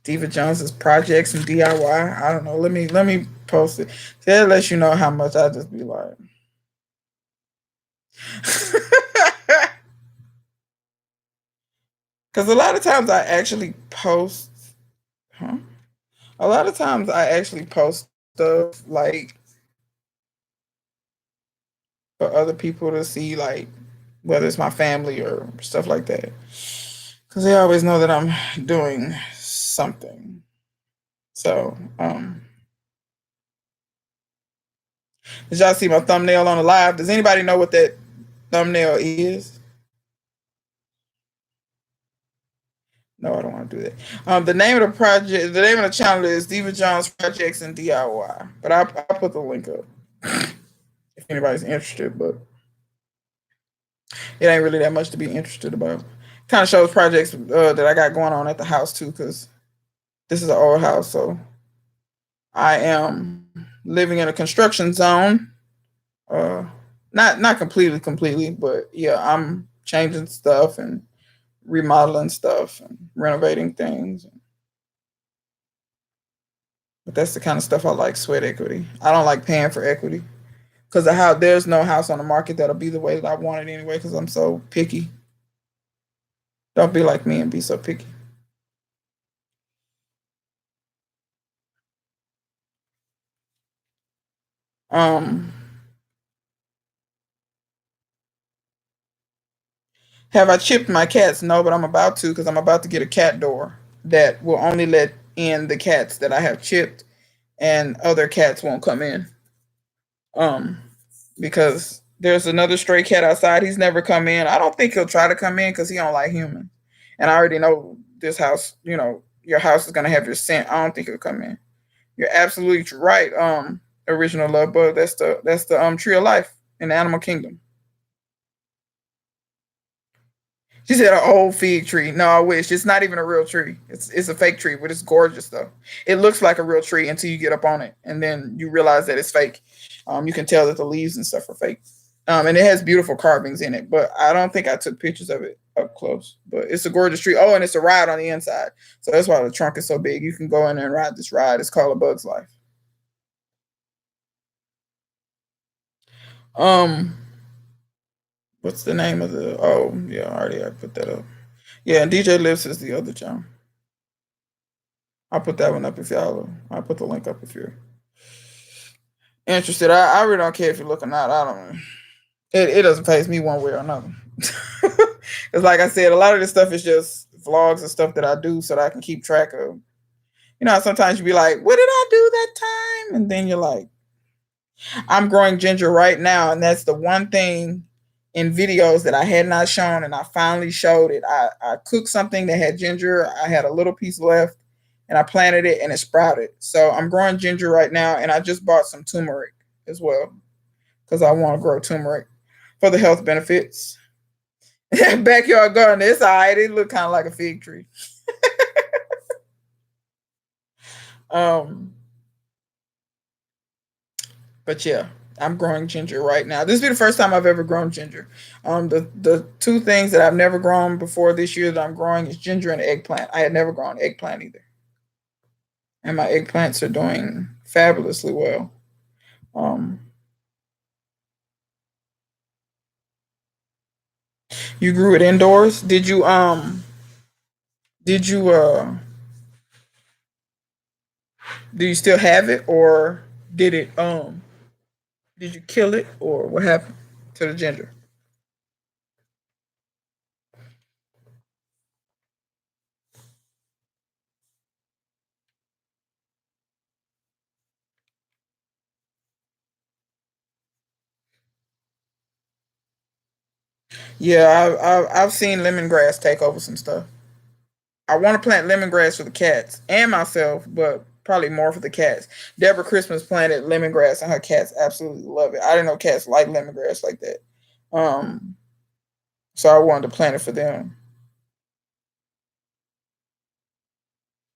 Diva Jones's Projects and DIY. I don't know. Let me post it. That lets you know how much I just be like. Because a lot of times I actually post, huh? A lot of times I actually post stuff like for other people to see, like whether it's my family or stuff like that. Because they always know that I'm doing something. So, did y'all see my thumbnail on the live? Does anybody know what that thumbnail is? No, I don't want to do that. The name of the project, the name of the channel is Diva Jones Projects and DIY. But I'll put the link up if anybody's interested. But it ain't really that much to be interested about. Kind of shows projects that I got going on at the house too, because this is an old house, so I am living in a construction zone. Uh, not completely, but yeah, I'm changing stuff and remodeling stuff and renovating things. But that's the kind of stuff I like, sweat equity. I don't like paying for equity because there's no house on the market that'll be the way that I want it anyway because I'm so picky. Don't be like me and be so picky. Um, have I chipped my cats? No, but I'm about to because I'm about to get a cat door that will only let in the cats that I have chipped, and other cats won't come in. Um, because there's another stray cat outside. He's never come in. I don't think he'll try to come in because he don't like humans. And I already know this house. Your house is gonna have your scent. I don't think he'll come in. You're absolutely right. Original love bug. That's the tree of life in the animal kingdom. She said an old fig tree. No, I wish. It's not even a real tree. It's a fake tree, but it's gorgeous though. It looks like a real tree until you get up on it, and then you realize that it's fake. You can tell that the leaves and stuff are fake. And it has beautiful carvings in it, but I don't think I took pictures of it up close. But it's a gorgeous tree. Oh, and it's a ride on the inside, so that's why the trunk is so big. You can go in there and ride this ride. It's called A Bug's Life. Um, what's the name of the? Oh, yeah, I put that up. Yeah, and DJ Lives is the other channel. I'll put that one up if y'all. I'll put the link up if you're interested. I really don't care if you're looking out. I don't. It doesn't phase me one way or another. It's like I said, a lot of this stuff is just vlogs and stuff that I do so that I can keep track of. Sometimes you be like, "What did I do that time?" And then you're like, I'm growing ginger right now, and that's the one thing in videos that I had not shown, and I finally showed it. I cooked something that had ginger. I had a little piece left, and I planted it, and it sprouted. So I'm growing ginger right now, and I just bought some turmeric as well because I want to grow turmeric. for the health benefits. Backyard garden, it's all right. It look kind of like a fig tree. Um, but yeah, I'm growing ginger right now. This will be the first time I've ever grown ginger. The two things that I've never grown before this year that I'm growing is ginger and eggplant. I had never grown eggplant either, and my eggplants are doing fabulously well. Um, you grew it indoors. Did you do you still have it, or did it did you kill it, or what happened to the ginger? Yeah, I've seen lemongrass take over some stuff. I want to plant lemongrass for the cats and myself, but probably more for the cats. Deborah Christmas planted lemongrass, and her cats absolutely love it. I didn't know cats like lemongrass like that. Um, so I wanted to plant it for them.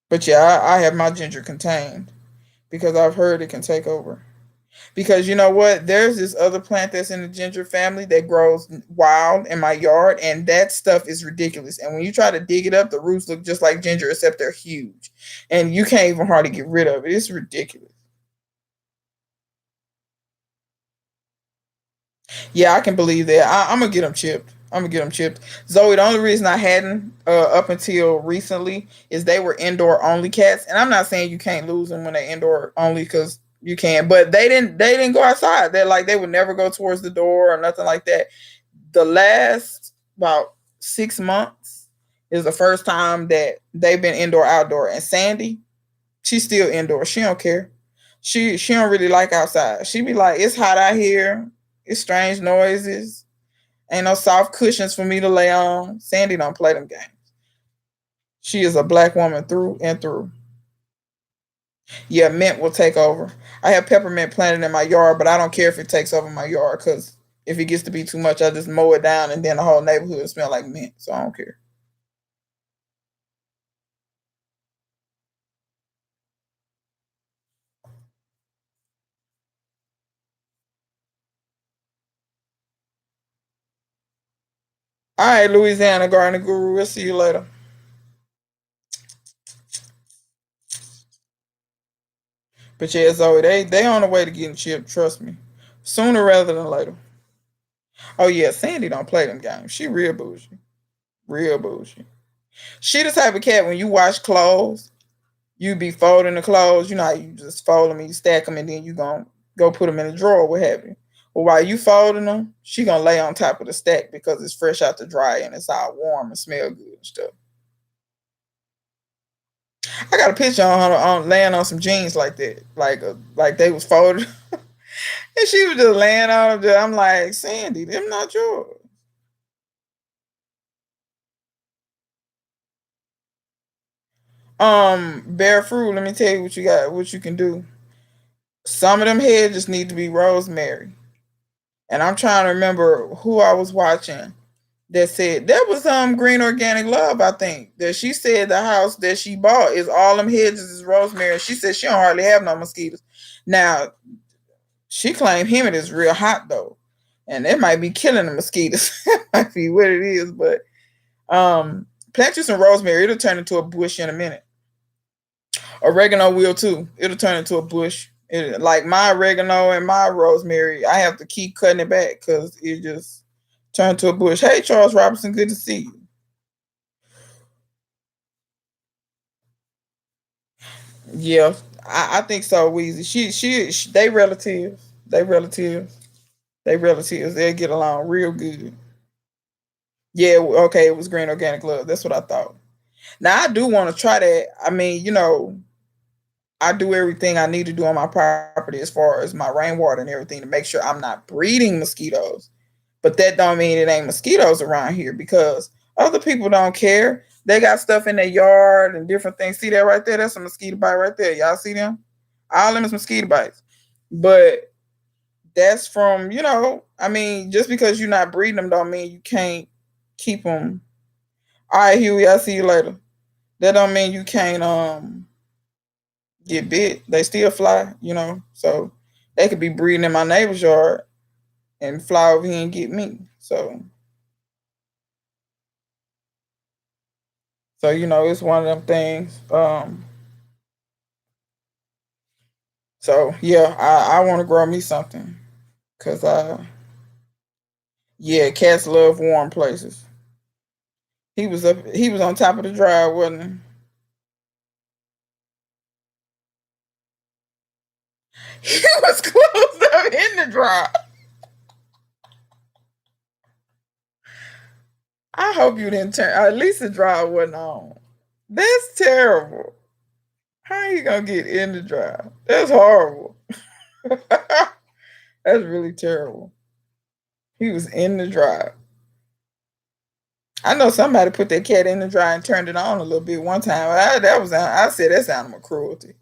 But yeah, I have my ginger contained because I've heard it can take over. Because you know what? There's this other plant that's in the ginger family that grows wild in my yard, and that stuff is ridiculous. And when you try to dig it up, the roots look just like ginger, except they're huge. And you can't even hardly get rid of it. It's ridiculous. Yeah, I can believe that. I'm gonna get them chipped. I'm gonna get them chipped. Zoe, the only reason I hadn't up until recently is they were indoor only cats, and I'm not saying you can't lose them when they're indoor only because you can, but they didn't go outside. They're like they would never go towards the door or nothing like that. The last about 6 months is the first time that they've been indoor outdoor. And Sandy, she's still indoor. She don't care. She don't really like outside. She be like, it's hot out here. It's strange noises. Ain't no soft cushions for me to lay on. Sandy don't play them games. She is a black woman through and through. Yeah, mint will take over. I have peppermint planted in my yard, but I don't care if it takes over my yard because if it gets to be too much, I just mow it down and then the whole neighborhood will smell like mint. So I don't care. All right, Louisiana Garden Guru. We'll see you later. But yeah, Zoe, they on the way to getting chipped. Trust me, sooner rather than later. Oh yeah, Sandy don't play them games. She real bougie, real bougie. She the type of cat when you wash clothes, you be folding the clothes. You know how you just fold them and you stack them, and then you gonna go put them in a drawer. What have you? But while you folding them, she gonna lay on top of the stack because it's fresh out the dryer and it's all warm and smell good and stuff. I got a picture on her on laying on some jeans like that, like they was folded, and she was just laying on them. I'm like, Sandy, them not yours. Bear fruit. Let me tell you what you got, what you can do. Some of them hedges need to be rosemary, and I'm trying to remember who I was watching that said that was Green Organic Love. I think that she said the house that she bought is all them hedges is rosemary. She said she don't hardly have no mosquitoes. Now she claimed him it is real hot though, and it might be killing the mosquitoes. Might be what it is, but plant you some rosemary. It'll turn into a bush in a minute. Oregano will too. It'll turn into a bush. Like my oregano and my rosemary, I have to keep cutting it back because it just turned to a bush. Hey, Charles Robinson, good to see you. Yeah, I think so. Weezy. They relatives. They relatives. They relatives. They get along real good. Yeah, okay. It was Green Organic Love. That's what I thought. Now I do want to try that. I mean, I do everything I need to do on my property as far as my rainwater and everything to make sure I'm not breeding mosquitoes. But that don't mean it ain't mosquitoes around here because other people don't care. They got stuff in their yard and different things. See that right there? That's a mosquito bite right there. Y'all see them? All them is mosquito bites. But that's from, I mean, just because you're not breeding them don't mean you can't keep them. All right, Huey, I'll see you later. That don't mean you can't get bit. They still fly. So they could be breeding in my neighbor's yard and fly over here and get me. So it's one of them things. So yeah, I want to grow me something because yeah, cats love warm places. He was on top of the drive, wasn't he? He was closed up in the drive. I hope you didn't turn. At least the drive wasn't on. That's terrible. How you gonna get in the drive? That's horrible. That's really terrible. He was in the drive. I know somebody put their cat in the dryer and turned it on a little bit one time. I said that's animal cruelty.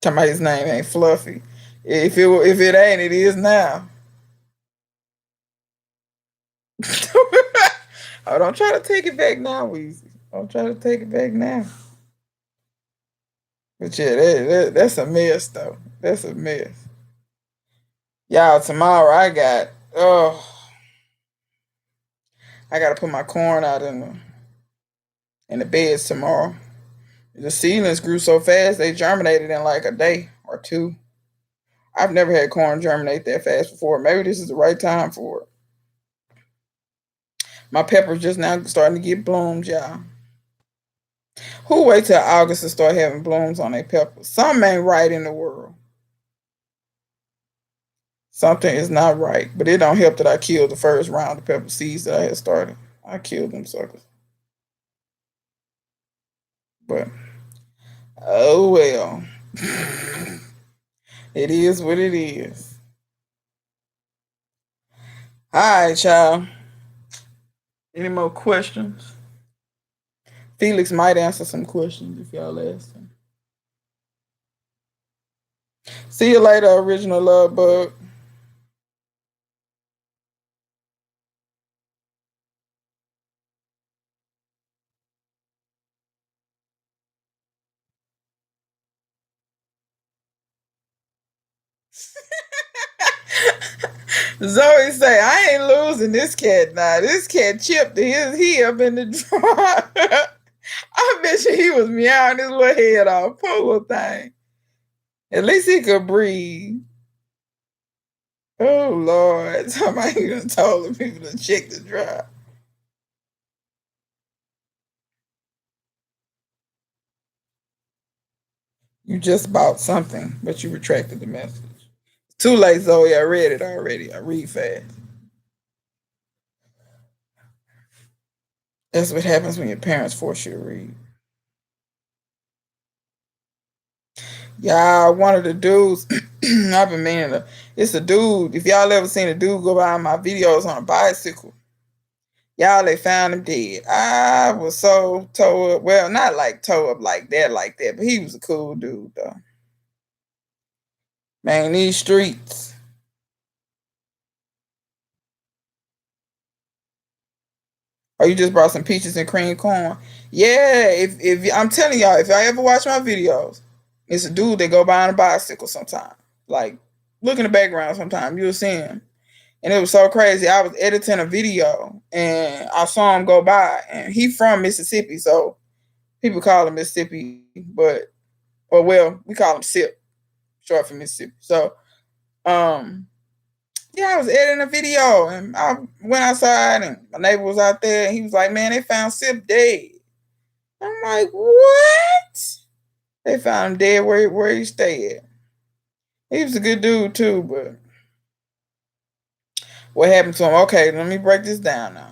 Somebody's his name ain't Fluffy. If it ain't, it is now. Oh, don't try to take it back now, Weezy. Don't try to take it back now. But yeah, that's a mess though. That's a mess. Y'all, tomorrow I gotta put my corn out in the beds tomorrow. The seedlings grew so fast they germinated in like a day or two. I've never had corn germinate that fast before. Maybe this is the right time for it. My peppers just now starting to get blooms, y'all. Who wait till August to start having blooms on their peppers? Something ain't right in the world. Something is not right. But it don't help that I killed the first round of pepper seeds that I had started. I killed them suckers. But oh well. It is what it is. All right, y'all. Any more questions? Felix might answer some questions if y'all ask him. See you later, original love bug. Zoe say, I ain't losing this cat now. This cat chipped his he up in the drawer. I bet you he was meowing his little head off. Poor little thing. At least he could breathe. Oh Lord. Somebody done told the people to check the drawer. You just bought something, but you retracted the message. Too late, Zoe. I read it already. I read fast. That's what happens when your parents force you to read. Yeah, one of the dudes, I've been meaning to. It's a dude. If y'all ever seen a dude go by my videos on a bicycle, y'all, they found him dead. I was so toe up. Well, not like toe up like that, but he was a cool dude, though. Man, these streets. Oh, you just brought some peaches and cream corn. Yeah, if I'm telling y'all, if y'all ever watch my videos, it's a dude that go by on a bicycle sometime. Like, look in the background sometime, you'll see him. And it was so crazy. I was editing a video and I saw him go by, and he from Mississippi, so people call him Mississippi, but or well, we call him Sip, short for Mississippi. So yeah, I was editing a video and I went outside and my neighbor was out there and he was like, man, they found Sip dead. I'm like, what? They found him dead where he stayed. He was a good dude too, but what happened to him? Okay, let me break this down now.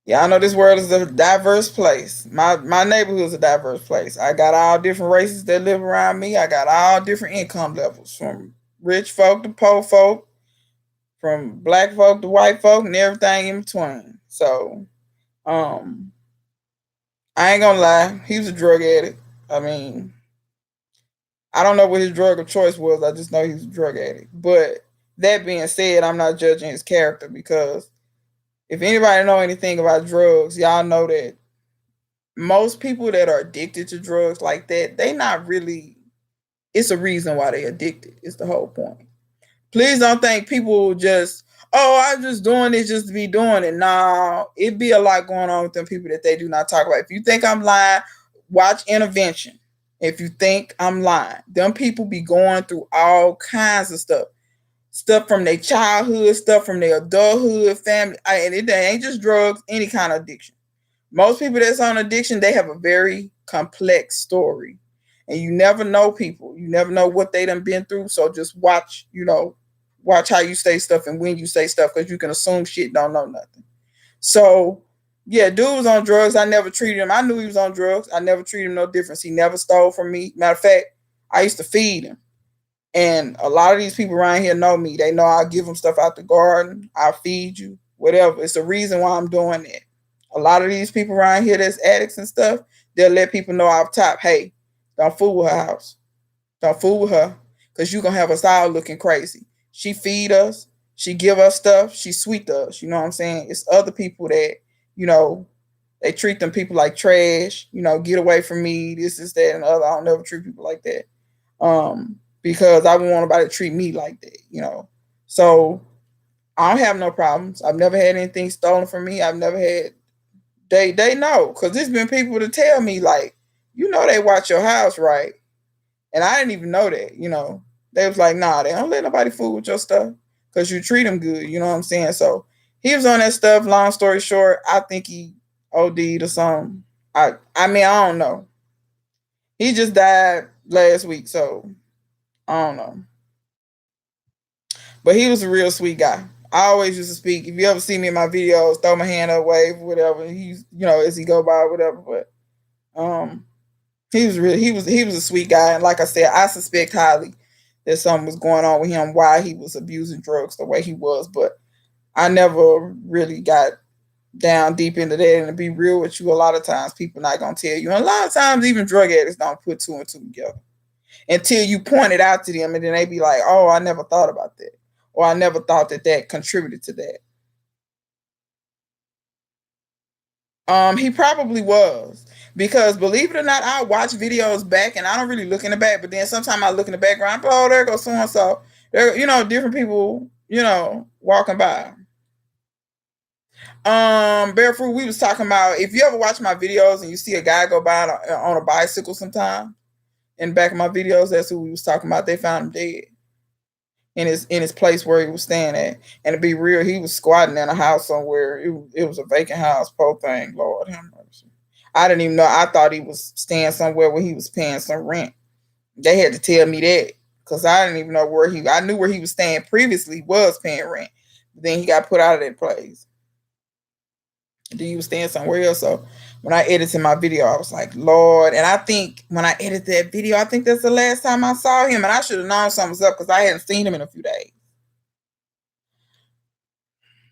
Y'all know this world is a diverse place. My neighborhood is a diverse place. I got all different races that live around me. I got all different income levels, from rich folk to poor folk, from black folk to white folk, and everything in between. So, um, I ain't gonna lie, he was a drug addict. I mean, I don't know what his drug of choice was. I just know he's a drug addict. But that being said, I'm not judging his character because if anybody know anything about drugs, y'all know that most people that are addicted to drugs like that, they not really, it's a reason why they addicted. It's the whole point. Please don't think people just, oh, I'm just doing this just to be doing it. Nah, it be a lot going on with them people that they do not talk about. If you think I'm lying, watch Intervention. If you think I'm lying, them people be going through all kinds of stuff. Stuff from their childhood, stuff from their adulthood, family, and it ain't just drugs, any kind of addiction. Most people that's on addiction, they have a very complex story. And you never know people. You never know what they done been through. So just watch, watch how you say stuff and when you say stuff because you can assume shit, don't know nothing. So, yeah, dude was on drugs. I never treated him. I knew he was on drugs. I never treated him no difference. He never stole from me. Matter of fact, I used to feed him. And a lot of these people around here know me. They know I'll give them stuff out the garden. I'll feed you, whatever. It's the reason why I'm doing it. A lot of these people around here that's addicts and stuff, they'll let people know off top, hey, don't fool with her house. Don't fool with her because you're going to have us all looking crazy. She feed us. She give us stuff. She sweet to us. You know what I'm saying? It's other people that, they treat them people like trash. Get away from me. This is that and other. I don't never treat people like that. Because I wouldn't want nobody to treat me like that. So I don't have no problems. I've never had anything stolen from me. I've never had. They know because there's been people to tell me like, they watch your house, right? And I didn't even know that. They was like, nah, they don't let nobody fool with your stuff because you treat them good. You know what I'm saying? So he was on that stuff. Long story short, I think he OD'd or something. I mean, I don't know. He just died last week, so I don't know. But he was a real sweet guy. I always used to speak. If you ever see me in my videos, throw my hand up, wave, whatever. He's, as he go by, whatever. But um, he was a sweet guy, and like I said, I suspect highly that something was going on with him, why he was abusing drugs the way he was. But I never really got down deep into that. And to be real with you, a lot of times people not gonna tell you, and a lot of times even drug addicts don't put two and two together until you point it out to them, and then they be like, "Oh, I never thought about that," or "I never thought that contributed to that." He probably was because believe it or not, I watch videos back and I don't really look in the back, but then sometimes I look in the background. Oh, there goes so and so. There, different people, walking by. Barefoot, we was talking about if you ever watch my videos and you see a guy go by on a bicycle sometime in the back of my videos, that's who we was talking about. They found him dead in his place where he was staying at. And to be real, he was squatting in a house somewhere. It was a vacant house, poor thing. Lord have mercy. I didn't even know. I thought he was staying somewhere where he was paying some rent. They had to tell me that because I didn't even know where he. I knew where he was staying previously was paying rent. But then he got put out of that place. Then he was staying somewhere else. So when I edited my video, I was like, Lord. And I think when I edited that video, I think that's the last time I saw him. And I should have known something was up because I hadn't seen him in a few days.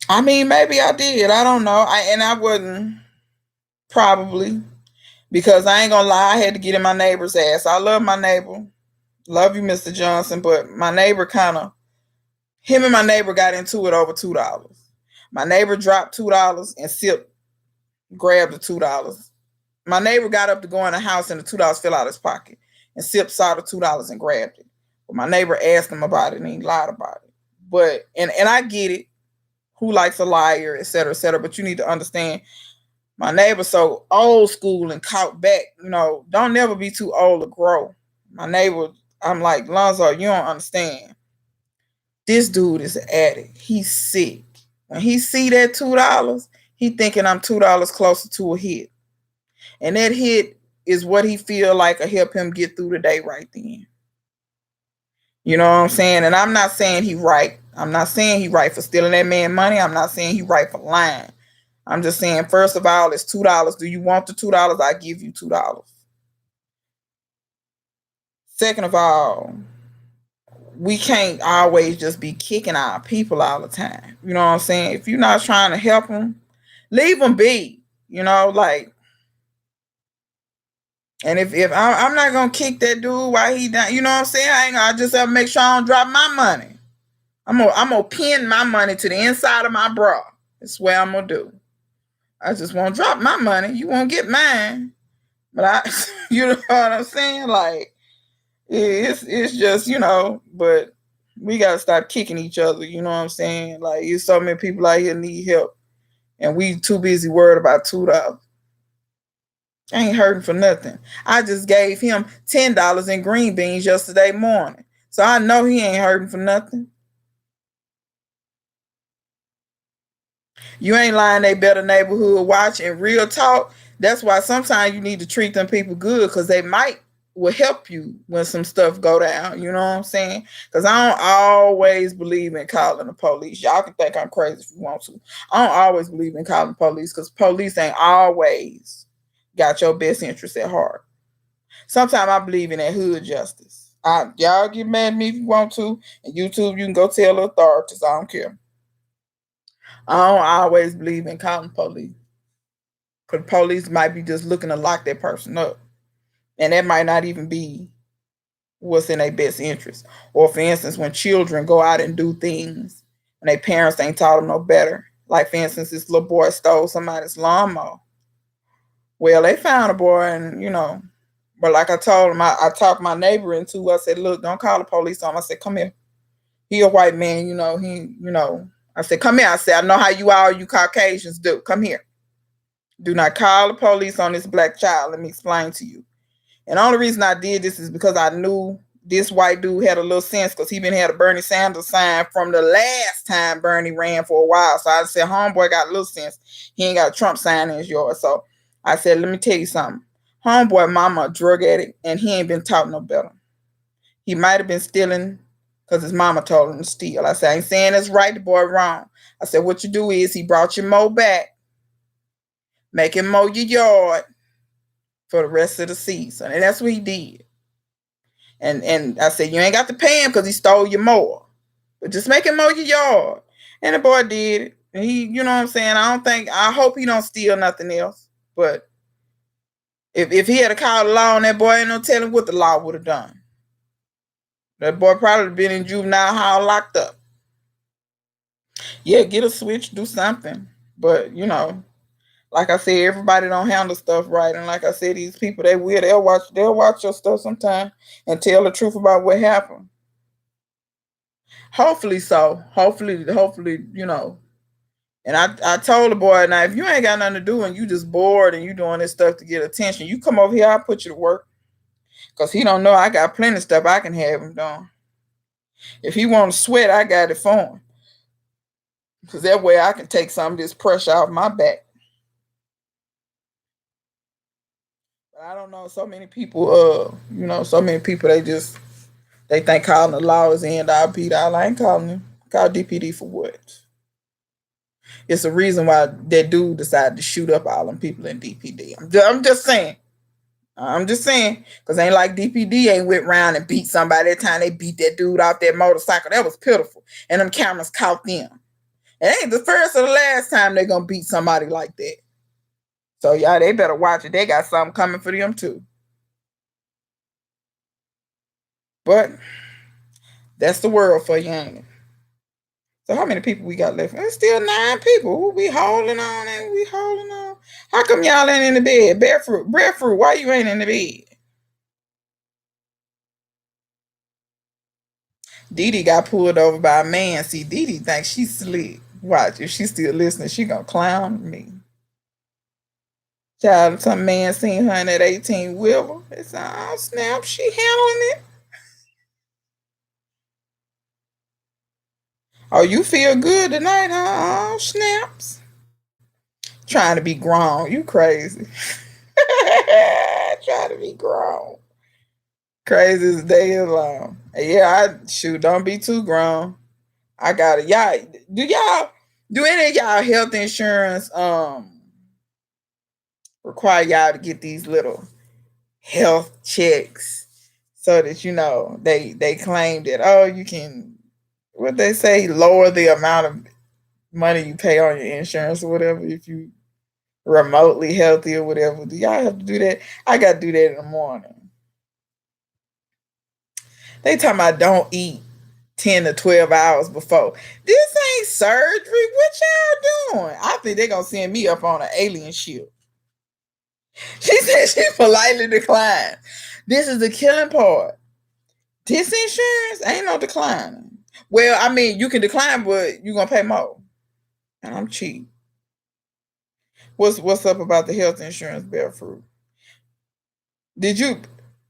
I mean, maybe I did. I don't know. I wouldn't probably because I ain't gonna lie. I had to get in my neighbor's ass. I love my neighbor. Love you, Mr. Johnson. But my neighbor him and my neighbor got into it over $2. My neighbor dropped $2 and Sip grabbed the $2. My neighbor got up to go in the house and the $2 fell out of his pocket. And Sip saw the $2 and grabbed it. But my neighbor asked him about it and he lied about it. But and I get it. Who likes a liar, et cetera, et cetera. But you need to understand my neighbor's so old school and caught back. Don't never be too old to grow. My neighbor, I'm like, Lonzo, you don't understand. This dude is an addict. He's sick. When he see that $2, he thinking I'm $2 closer to a hit. And that hit is what he feel like will help him get through the day right then. You know what I'm saying? And I'm not saying he right. I'm not saying he right for stealing that man money. I'm not saying he right for lying. I'm just saying, first of all, it's $2. Do you want the $2? I give you $2. Second of all, we can't always just be kicking our people all the time. You know what I'm saying? If you're not trying to help them, leave them be. Like And if I'm not gonna kick that dude while he down, you know what I'm saying? I just have to make sure I don't drop my money. I'm gonna pin my money to the inside of my bra. That's what I'm gonna do. I just won't drop my money. You won't get mine. But you know what I'm saying? Like it's just but we gotta stop kicking each other. You know what I'm saying? Like there's so many people out here need help, and we too busy worried about $2. I ain't hurting for nothing. I just gave him $10 in green beans yesterday morning, so I know he ain't hurting for nothing. You ain't lying. They better neighborhood watch and real talk. That's why sometimes you need to treat them people good because they might will help you when some stuff go down. You know what I'm saying? Because I don't always believe in calling the police. Y'all can think I'm crazy if you want to. I don't always believe in calling the police because police ain't always got your best interest at heart. Sometimes I believe in that hood justice. Y'all get mad at me if you want to. And YouTube, you can go tell the authorities. I don't care. I don't always believe in calling police. Because police might be just looking to lock that person up. And that might not even be what's in their best interest. Or for instance, when children go out and do things and their parents ain't taught them no better. Like for instance, this little boy stole somebody's lawnmower. Well, they found a boy and but like I told him, I talked my neighbor into. I said, look, don't call the police on him. I said, come here. He a white man, I said, come here. I said, I know how you Caucasians do. Come here. Do not call the police on this black child. Let me explain to you. And the only reason I did this is because I knew this white dude had a little sense because he been had a Bernie Sanders sign from the last time Bernie ran for a while. So I said, homeboy got a little sense. He ain't got a Trump sign in his yard. So I said, let me tell you something. Homeboy mama a drug addict and he ain't been taught no better. He might have been stealing because his mama told him to steal. I said, I ain't saying that's right, the boy wrong. I said, what you do is he brought your mow back, make him mow your yard for the rest of the season. And that's what he did. And I said, you ain't got to pay him because he stole your mower. But just make him mow your yard. And the boy did it. And he, you know what I'm saying? I hope he don't steal nothing else. But if he had called the law on that boy, ain't no telling what the law would have done. That boy probably been in juvenile hall locked up. Yeah, get a switch, do something. But, like I said, everybody don't handle stuff right. And like I said, these people, they'll watch your stuff sometime and tell the truth about what happened. Hopefully so. Hopefully, And I told the boy, now if you ain't got nothing to do and you just bored and you doing this stuff to get attention, you come over here, I'll put you to work. Because he don't know I got plenty of stuff I can have him doing. If he want to sweat, I got it for him. Because that way I can take some of this pressure off my back. But I don't know, so many people, they think calling the law is the end all be all. I ain't calling him. Call DPD for what? It's a reason why that dude decided to shoot up all them people in DPD. I'm just saying. Because ain't like DPD ain't went around and beat somebody that time they beat that dude off that motorcycle. That was pitiful. And them cameras caught them. It ain't the first or the last time they gonna beat somebody like that. So y'all, they better watch it. They got something coming for them too. But that's the world for you, ain't it? So how many people we got left? There's still 9 people. We holding on and we holding on. How come y'all ain't in the bed? Breadfruit, why you ain't in the bed? Dee Dee got pulled over by a man. See, Dee Dee thinks she's slick. Watch, if she's still listening, she gonna clown me. Child, some man seen her in that 18 wheeler. It's oh snap, she handling it. Oh, you feel good tonight, huh? Oh, snaps. Trying to be grown. You crazy. Trying to be grown. Crazy as day is long. Yeah, don't be too grown. I got it. Do any of y'all health insurance require y'all to get these little health checks so that they claim that you can what they say lower the amount of money you pay on your insurance or whatever if you remotely healthy or whatever. Do y'all have to do that? I got to do that in the morning. They talking about don't eat 10 to 12 hours before. This ain't surgery. What y'all doing? I think they going to send me up on an alien ship. She said she politely declined. This is the killing part. This insurance ain't no declining. Well, I mean, you can decline, but you're going to pay more. And I'm cheap. What's up about the health insurance, Fruit? Did you?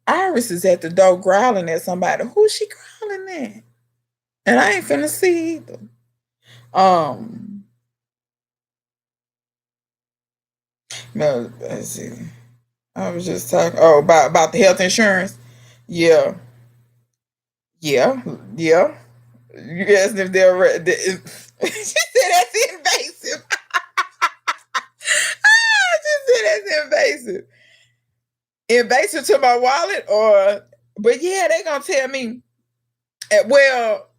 Iris is at the door growling at somebody. Who's she growling at? And I ain't finna see either. No, let's see. I was just talking. Oh, about the health insurance. Yeah, yeah. You asked if they're. She said that's invasive. She said that's invasive. Invasive to my wallet, or but yeah, they gonna tell me. Well,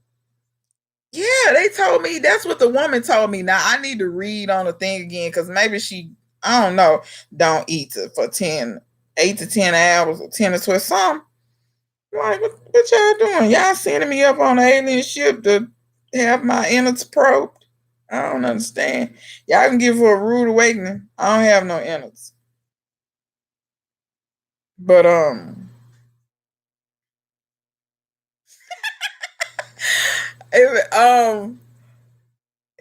yeah, they told me that's what the woman told me. Now I need to read on the thing again because maybe she, I don't know, don't eat for 8 to 10 hours or 10 to 12 some. Like, what y'all doing? Y'all sending me up on an alien ship to have my innards probed? I don't understand. Y'all can give her a rude awakening. I don't have no innards. But it,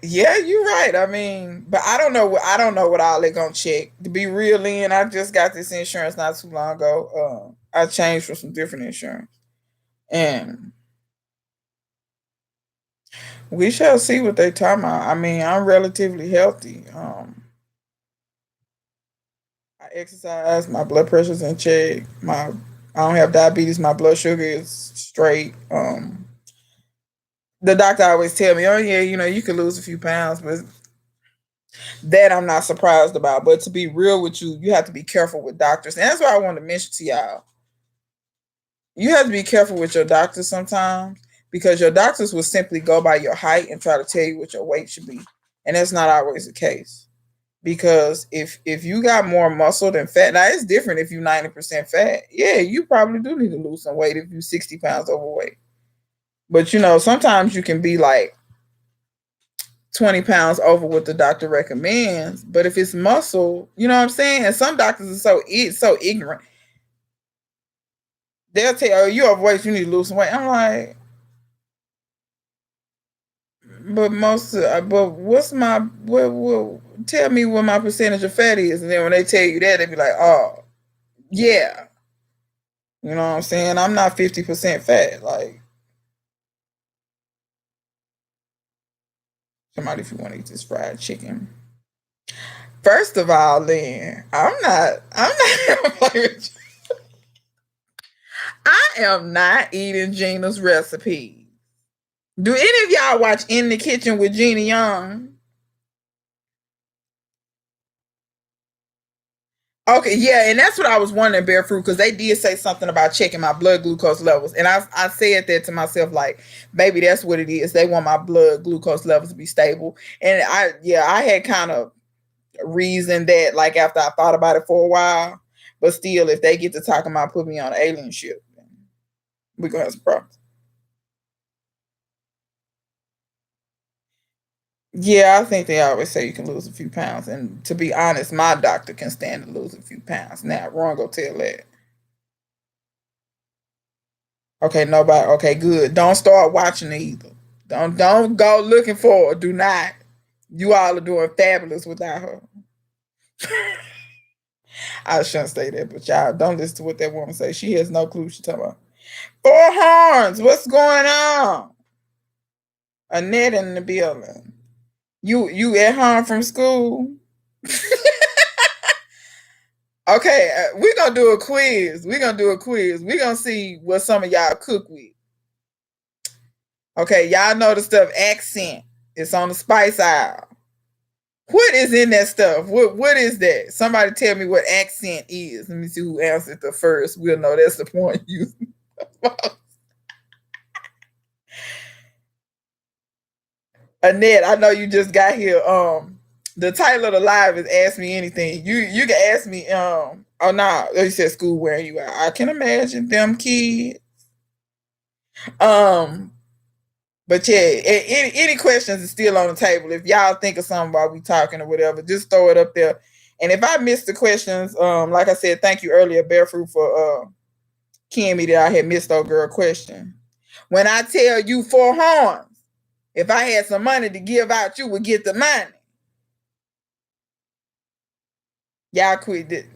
yeah, you're right. I mean, but I don't know what all they gonna check. To be real, Lynn, I just got this insurance not too long ago. I changed for some different insurance, and we shall see what they talking about. I mean, I'm relatively healthy. I exercise. My blood pressure's in check. I don't have diabetes. My blood sugar is straight. The doctor always tell me, "Oh yeah, you can lose a few pounds," but that I'm not surprised about. But to be real with you, you have to be careful with doctors. And that's what I want to mention to y'all. You have to be careful with your doctors sometimes because your doctors will simply go by your height and try to tell you what your weight should be. And that's not always the case. Because if you got more muscle than fat, now it's different if you're 90% fat. Yeah, you probably do need to lose some weight if you're 60 pounds overweight. But sometimes you can be like 20 pounds over what the doctor recommends. But if it's muscle, you know what I'm saying? And some doctors are so ignorant. They'll tell you, oh, you overweight, you need to lose some weight. I'm like, but what's tell me what my percentage of fat is. And then when they tell you that, they be like, oh, yeah. You know what I'm saying? I'm not 50% fat. Like, somebody, if you want to eat this fried chicken. First of all, then, I'm not I am not eating Gina's recipe. Do any of y'all watch In the Kitchen with Gina Young? Okay, yeah, and that's what I was wondering, Bear Fruit, because they did say something about checking my blood glucose levels. And I said that to myself, like, maybe that's what it is. They want my blood glucose levels to be stable. And I had kind of reasoned that, like, after I thought about it for a while. But still, if they get to talking about putting me on an alien ship, we're going to have some problems. Yeah, I think they always say you can lose a few pounds. And to be honest, my doctor can stand to lose a few pounds. Now, Ron go tell that. Okay, nobody. Okay, good. Don't start watching it either. Don't go looking for her. Do not. You all are doing fabulous without her. I shouldn't say that, but y'all don't listen to what that woman say. She has no clue she talking about. Four horns. What's going on? Annette in the building. You at home from school? Okay, we're gonna do a quiz. We're gonna see what some of y'all cook with. Okay, y'all know the stuff accent. It's on the spice aisle. What is in that stuff? What is that? Somebody tell me what accent is. Let me see who answered the first. We'll know that's the point you. Annette, I know you just got here. The title of the live is "Ask Me Anything." You can ask me. Oh no, you said school wearing you out. I can imagine them kids. Um, but yeah, any questions is still on the table. If y'all think of something while we talking or whatever, just throw it up there. And if I missed the questions, like I said, thank you earlier, Barefruit, for Kimmy, that I had missed old girl question. When I tell you 4 horns, if I had some money to give out, you would get the money. Y'all quit it.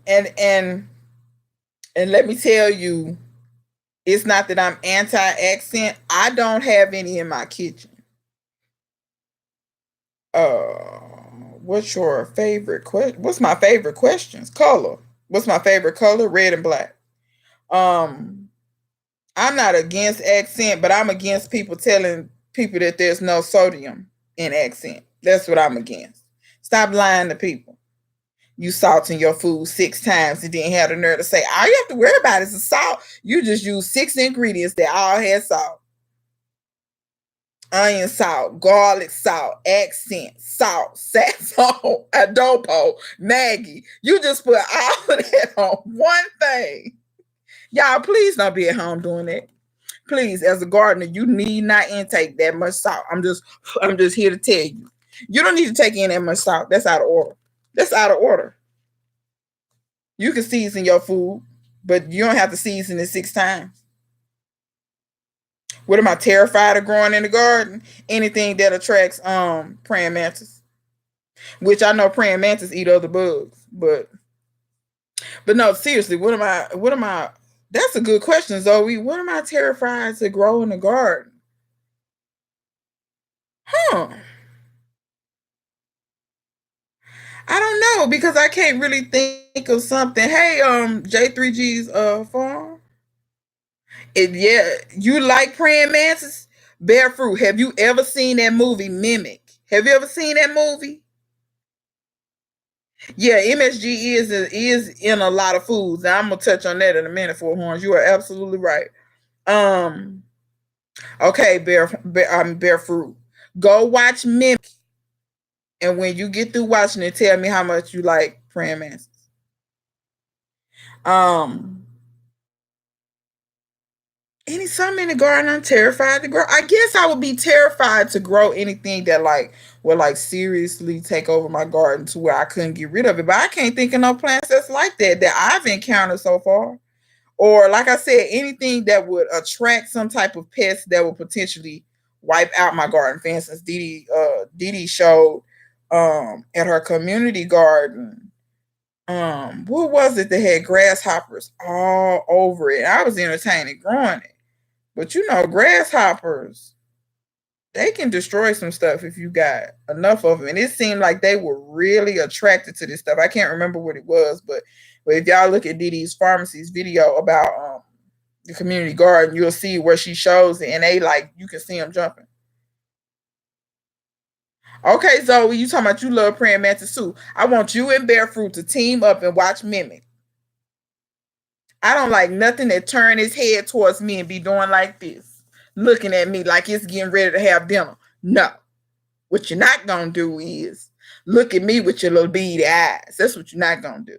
And let me tell you, it's not that I'm anti-accent. I don't have any in my kitchen. What's your favorite question? What's my favorite questions? Color. What's my favorite color? Red and black. I'm not against accent, but I'm against people telling people that there's no sodium in accent. That's what I'm against. Stop lying to people. You salting your food 6 times and then have the nerve to say, all you have to worry about is the salt. You just use 6 ingredients that all had salt. Onion salt, garlic salt, accent, salt, saffron, adobo, Maggie. You just put all of that on one thing. Y'all, please don't be at home doing that. Please, as a gardener, you need not intake that much salt. I'm just here to tell you. You don't need to take in that much salt. That's out of order. That's out of order. You can season your food, but you don't have to season it 6 times. What am I terrified of growing in the garden? Anything that attracts praying mantis. Which I know praying mantis eat other bugs, but no, seriously, what am I that's a good question, Zoe. What am I terrified to grow in the garden? I don't know, because I can't really think of something. Hey, J3G's farm. Yeah, you like praying mantis? Barefruit, have you ever seen that movie Mimic? Have you ever seen that movie? Yeah, MSG is in a lot of foods. Now I'm gonna touch on that in a minute, Four Horns. You are absolutely right. Okay, Barefruit. Go watch Mimic. And when you get through watching it, tell me how much you like praying mantis. Something in the garden I'm terrified to grow. I guess I would be terrified to grow anything that would seriously take over my garden to where I couldn't get rid of it. But I can't think of no plants that's like that I've encountered so far. Or like I said, anything that would attract some type of pest that would potentially wipe out my garden. For instance, Dee showed at her community garden. What was it that had grasshoppers all over it? I was entertaining growing it. But grasshoppers, they can destroy some stuff if you got enough of them. And it seemed like they were really attracted to this stuff. I can't remember what it was, but if y'all look at Didi's Pharmacy's video about the community garden, you'll see where she shows it, and you can see them jumping. Okay, Zoe, you talking about you love praying mantis too. I want you and Barefruit to team up and watch Mimic. I don't like nothing that turn his head towards me and be doing like this, looking at me like it's getting ready to have dinner. No. What you're not going to do is look at me with your little beady eyes. That's what you're not going to do.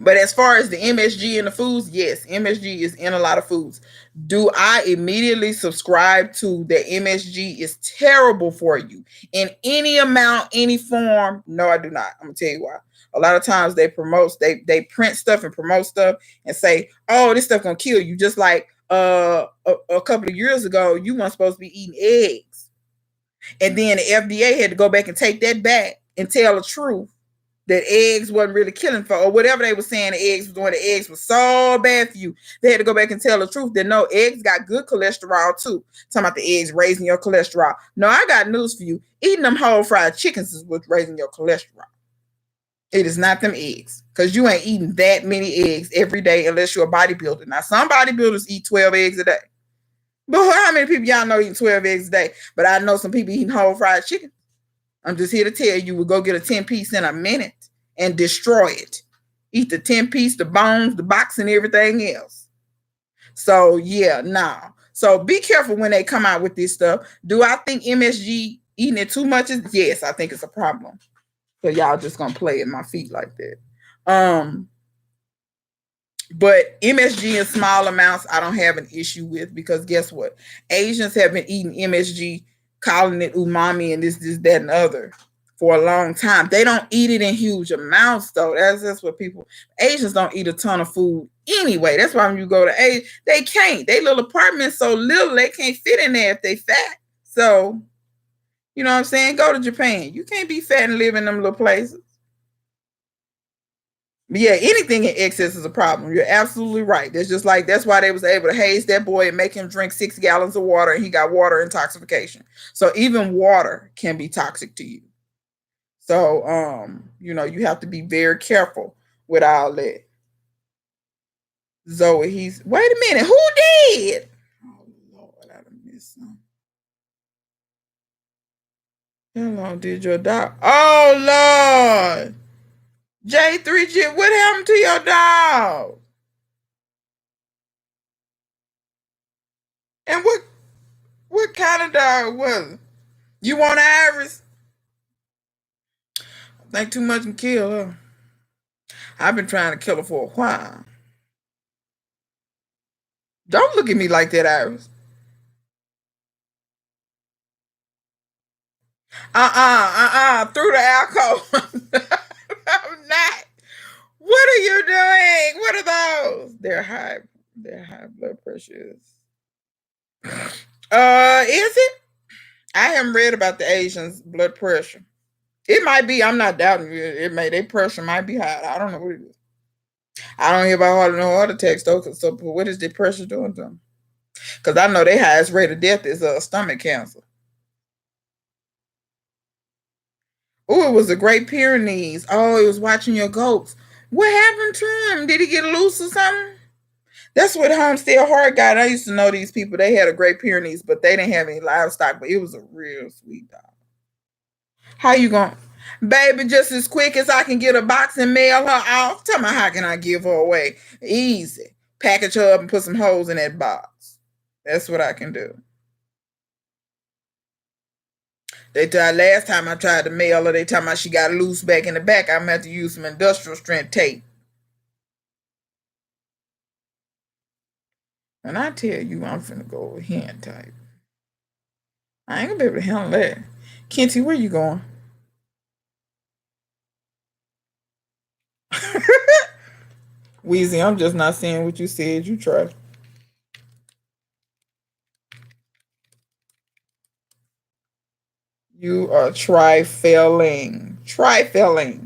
But as far as the MSG in the foods, yes, MSG is in a lot of foods. Do I immediately subscribe to that MSG is terrible for you in any amount, any form? No, I do not. I'm going to tell you why. A lot of times they print stuff and promote stuff and say, oh, this stuff going to kill you. Just like a couple of years ago, you weren't supposed to be eating eggs. And then the FDA had to go back and take that back and tell the truth that eggs wasn't really killing for, or whatever they were saying the eggs was doing. The eggs was so bad for you. They had to go back and tell the truth that no, eggs got good cholesterol too. Talking about the eggs raising your cholesterol. No, I got news for you. Eating them whole fried chickens is what's raising your cholesterol. It is not them eggs, because you ain't eating that many eggs every day unless you're a bodybuilder. Now, some bodybuilders eat 12 eggs a day. But how many people y'all know eating 12 eggs a day? But I know some people eating whole fried chicken. I'm just here to tell you, we'll go get a 10-piece in a minute and destroy it. Eat the 10-piece, the bones, the box, and everything else. So, yeah, no. So be careful when they come out with this stuff. Do I think MSG eating it too much is? Yes, I think it's a problem. So y'all just gonna play at my feet like that. But MSG in small amounts, I don't have an issue with, because guess what? Asians have been eating MSG, calling it umami and this, that, and other for a long time. They don't eat it in huge amounts, though. That's what people. Asians don't eat a ton of food anyway. That's why when you go to Asia, they can't. They little apartments so little they can't fit in there if they fat. So, you know what I'm saying? Go to Japan. You can't be fat and live in them little places. But yeah, anything in excess is a problem. You're absolutely right. That's why they was able to haze that boy and make him drink 6 gallons of water, and he got water intoxication. So even water can be toxic to you. So you have to be very careful with all that. Zoe, wait a minute, who did? Oh Lord, I done missed some. How long did your dog? Oh Lord. J3G, what happened to your dog? And what kind of dog was it? You want Iris? Think too much and kill her. I've been trying to kill her for a while. Don't look at me like that, Iris. Through the alcohol. I'm not. What are you doing? What are those? They're high blood pressures. Is it? I haven't read about the Asians' blood pressure. It might be. I'm not doubting it. Their pressure might be high. I don't know what it is. I don't hear about heart attacks though. So what is the pressure doing to them? Because I know their highest rate of death is stomach cancer. Oh, it was the Great Pyrenees. Oh, he was watching your goats. What happened to him? Did he get loose or something? That's what Homestead Hard got. I used to know these people. They had a Great Pyrenees, but they didn't have any livestock. But it was a real sweet dog. How you going? Baby, just as quick as I can get a box and mail her off. Tell me, how can I give her away? Easy. Package her up and put some holes in that box. That's what I can do. Last time I tried to mail her, they told me she got loose back in the back. I'm going to have to use some industrial strength tape. And I tell you, I'm finna go over here and type. I ain't gonna be able to handle that. Kenty, where you going? Weezy, I'm just not saying what you said. You try. You are trifling. Trifling.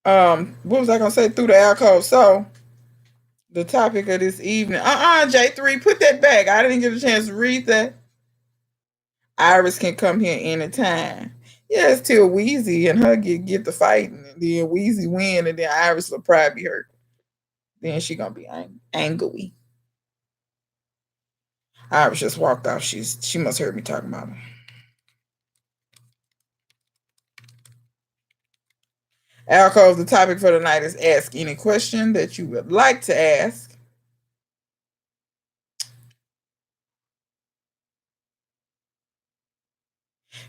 What was I gonna say? Through the alcohol. So the topic of this evening. J3, put that back. I didn't get a chance to read that. Iris can come here anytime. Yeah, it's till Weezy and her get the fighting, and then Weezy win, and then Iris will probably be hurt. Then she gonna be angry. Iris just walked off. She must heard me talking about her. Alcove, the topic for tonight is ask any question that you would like to ask.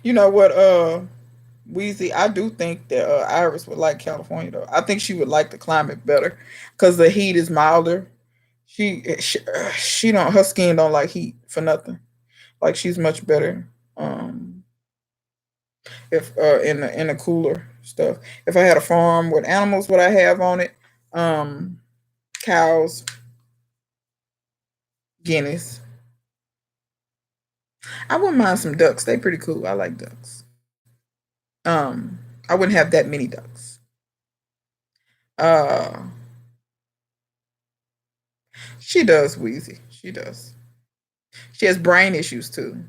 You know what, Weezy, I do think that Iris would like California though. I think she would like the climate better because the heat is milder. She don't, her skin don't like heat for nothing. Like she's much better if in the cooler stuff. If I had a farm with animals, what I have on it, cows, guineas. I wouldn't mind some ducks. They pretty cool. I like ducks. I wouldn't have that many ducks. She does, Wheezy. She does. She has brain issues too.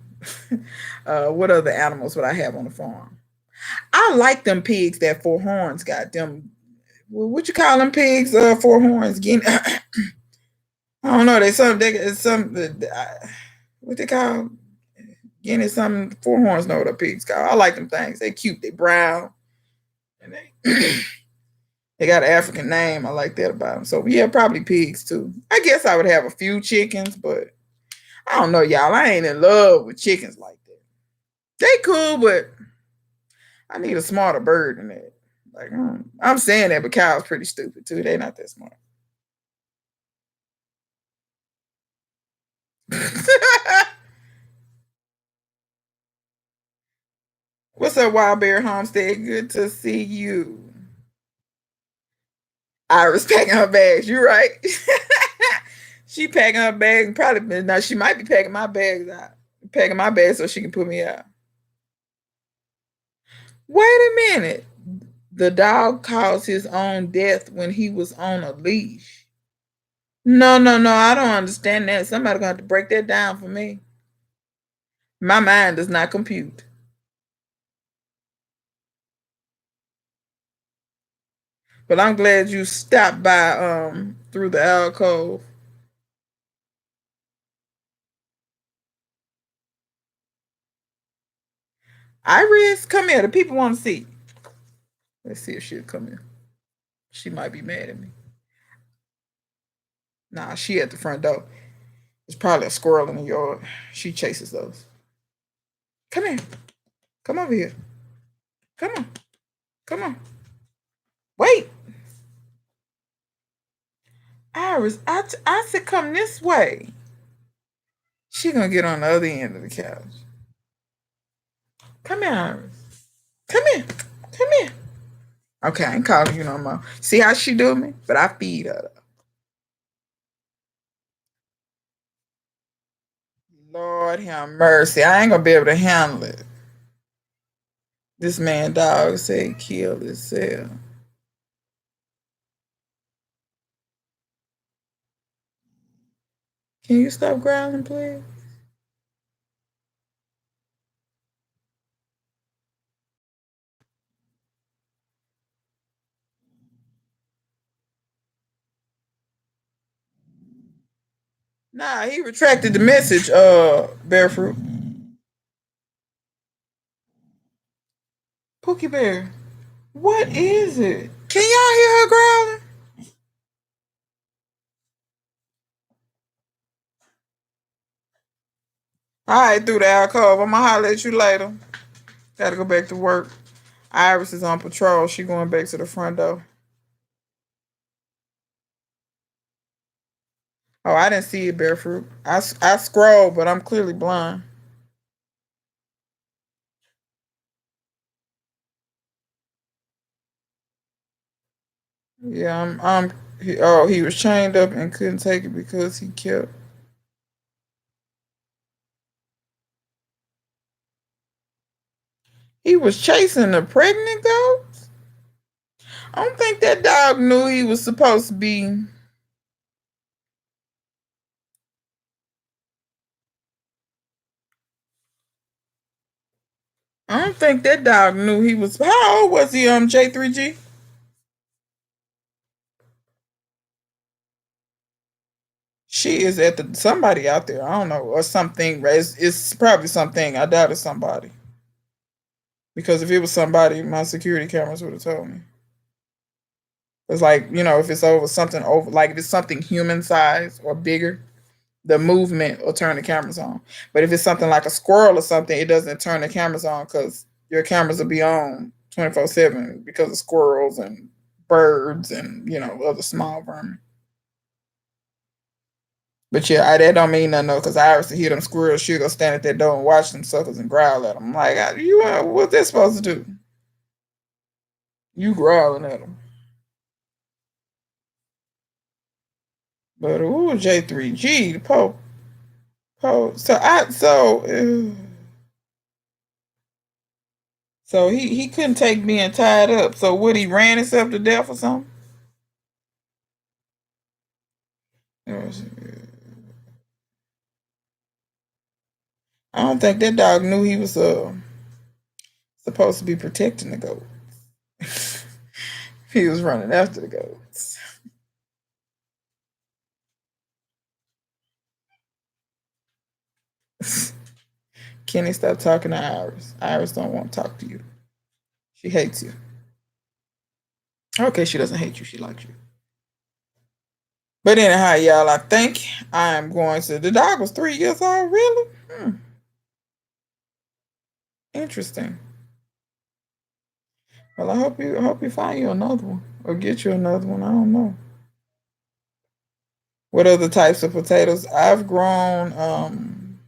What other animals would I have on the farm? I like them pigs that four horns got them. What you call them pigs? Four horns. I don't know. What they call? Guinea something. Four horns know what a pig's called. I like them things. They cute. They brown. And they They got an African name. I like that about them. So yeah, probably pigs too. I guess I would have a few chickens, but I don't know, y'all. I ain't in love with chickens like that. They cool, but I need a smarter bird than that. Like I'm saying that, but cows pretty stupid too. They not that smart. What's up, Wild Bear Homestead? Good to see you. Iris packing her bags. You right. She packing her bags. Probably now she might be packing my bags out. Packing my bags so she can put me out. Wait a minute. The dog caused his own death when he was on a leash. No, no, no. I don't understand that. Somebody gonna have to break that down for me. My mind does not compute. But I'm glad you stopped by through the alcove. Iris, come here. The people want to see. Let's see if she'll come here. She might be mad at me. Nah, she at the front door. There's probably a squirrel in the yard. She chases those. Come here. Come over here. Come on. Come on. Wait. Iris, I said come this way. She gonna get on the other end of the couch. Come here, Iris. Come here. Come here. Okay, I ain't calling you no more. See how she do me? But I feed her. Lord have mercy. I ain't gonna be able to handle it. This man dog said kill himself. Can you stop growling, please? Nah, he retracted the message, Bearfruit. Pookie Bear. What is it? Can y'all hear her growling? Alright, through the alcove. I'ma holler at you later. Gotta go back to work. Iris is on patrol. She going back to the front door. Oh, I didn't see it, Bearfruit. I scrolled, but I'm clearly blind. Yeah, he was chained up and couldn't take it because he kept. He was chasing a pregnant goat. I don't think that dog knew he was supposed to be. I don't think that dog knew he was. How old was he? J3G. She is at the somebody out there. I don't know or something. It's probably something. I doubt it's somebody because if it was somebody, my security cameras would have told me. It's like if it's over something over like if it's something human size or bigger, the movement will turn the cameras on. But if it's something like a squirrel or something, it doesn't turn the cameras on because your cameras will be on 24/7 because of squirrels and birds and other small vermin. But yeah, that don't mean nothing though, because I always hear them squirrels. She'll go stand at that door and watch them suckers and growl at them. I'm like, what they supposed to do? You growling at them. But ooh, J3G, the Pope. So he couldn't take being tied up. So what, he ran himself to death or something? I don't think that dog knew he was supposed to be protecting the goat. He was running after the goats. Kenny, stop talking to Iris. Iris don't want to talk to you. She hates you. Okay, she doesn't hate you. She likes you. But anyhow, y'all, I think I am going to. The dog was 3 years old. Really? Interesting. Well, I hope you find you another one or get you another one. I don't know. What other types of potatoes? I've grown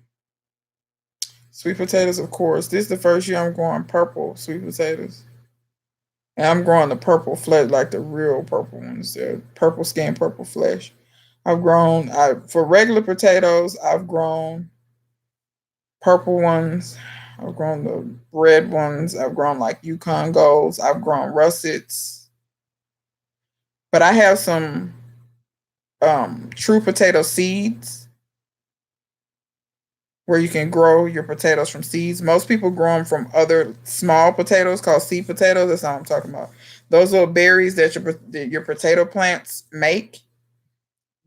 sweet potatoes, of course. This is the first year I'm growing purple sweet potatoes. And I'm growing the purple flesh, like the real purple ones. They're purple skin, purple flesh. For regular potatoes, I've grown purple ones. I've grown the red ones. I've grown like Yukon Golds. I've grown russets. But I have some true potato seeds where you can grow your potatoes from seeds. Most people grow them from other small potatoes called seed potatoes. That's not what I'm talking about. Those little berries that your potato plants make,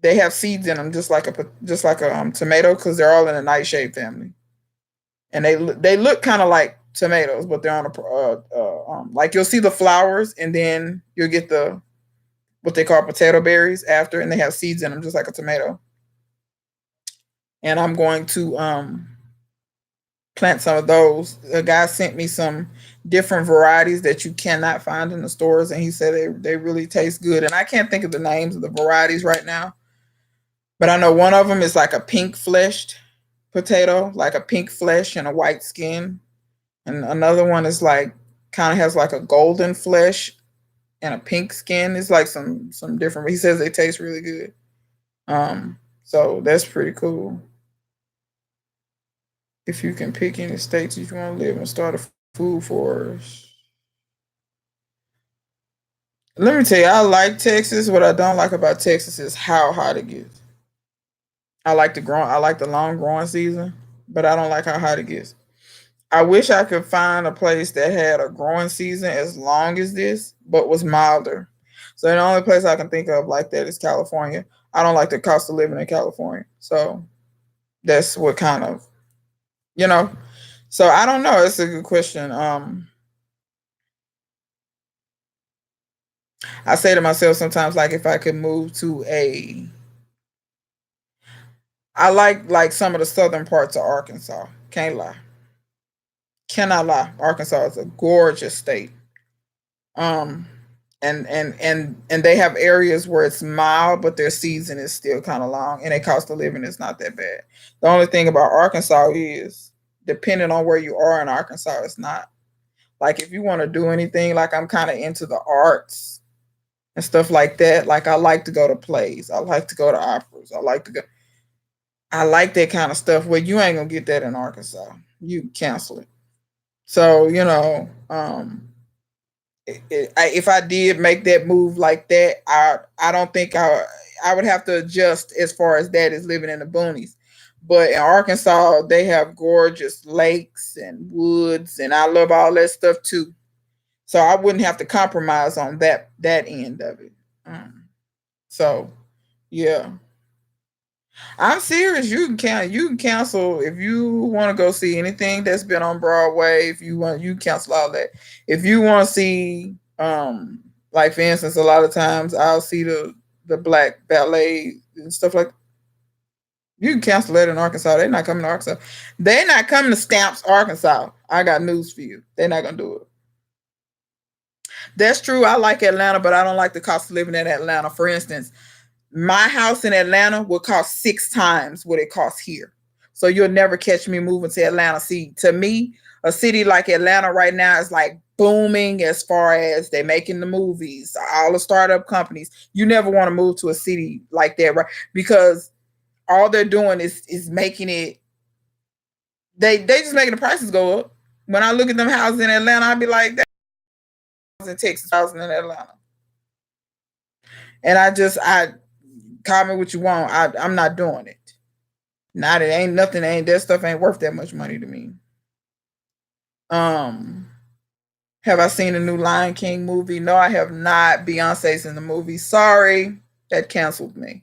they have seeds in them, just like a tomato, because they're all in a nightshade family, and they look kind of like tomatoes, but they're on like you'll see the flowers, and then you'll get the what they call potato berries after, and they have seeds in them, just like a tomato. And I'm going to plant some of those. A guy sent me some different varieties that you cannot find in the stores, and he said they really taste good. And I can't think of the names of the varieties right now, but I know one of them is like a pink fleshed potato, like a pink flesh and a white skin, and another one is like kind of has like a golden flesh and a pink skin. It's like some different. He says they taste really good. So that's pretty cool. If you can pick any states you want to live and start a food forest. Let me tell you, I like Texas. What I don't like about Texas is how hot it gets. I like the long growing season, but I don't like how hot it gets. I wish I could find a place that had a growing season as long as this, but was milder. So the only place I can think of like that is California. I don't like the cost of living in California. So that's what kind of, you know. So I don't know. It's a good question. I say to myself sometimes, like if I could move to a, I like some of the southern parts of Arkansas. Can't lie, cannot lie. Arkansas is a gorgeous state. Um, and they have areas where it's mild, but their season is still kind of long, and their cost of living is not that bad. The only thing about Arkansas is, depending on where you are in Arkansas, it's not like if you want to do anything. Like I'm kind of into the arts and stuff like that. Like I like to go to plays. I like to go to operas. I like that kind of stuff where you ain't gonna get that in Arkansas. You cancel it. So if I did make that move like that, I don't think I would have to adjust as far as that as living in the boonies. But in Arkansas, they have gorgeous lakes and woods, and I love all that stuff too. So I wouldn't have to compromise on that end of it. So yeah, I'm serious. You can cancel if you want to go see anything that's been on Broadway. If you want, you cancel all that. If you want to see, like for instance, a lot of times I'll see the black ballet and stuff like. You can cancel that in Arkansas. They're not coming to Arkansas. They're not coming to Stamps, Arkansas. I got news for you. They're not gonna do it. That's true. I like Atlanta, but I don't like the cost of living in Atlanta. For instance, my house in Atlanta will cost 6 times what it costs here. So you'll never catch me moving to Atlanta. See, to me, a city like Atlanta right now is like booming as far as they're making the movies, all the startup companies. You never want to move to a city like that, right? Because all they're doing is making it. They just making the prices go up. When I look at them houses in Atlanta, I'd be like, that in Texas, housing in Atlanta, and I call me what you want. I'm not doing it. Not it ain't nothing. Ain't that stuff ain't worth that much money to me. Um, have I seen a new Lion King movie? No, I have not. Beyonce's in the movie. Sorry, that canceled me.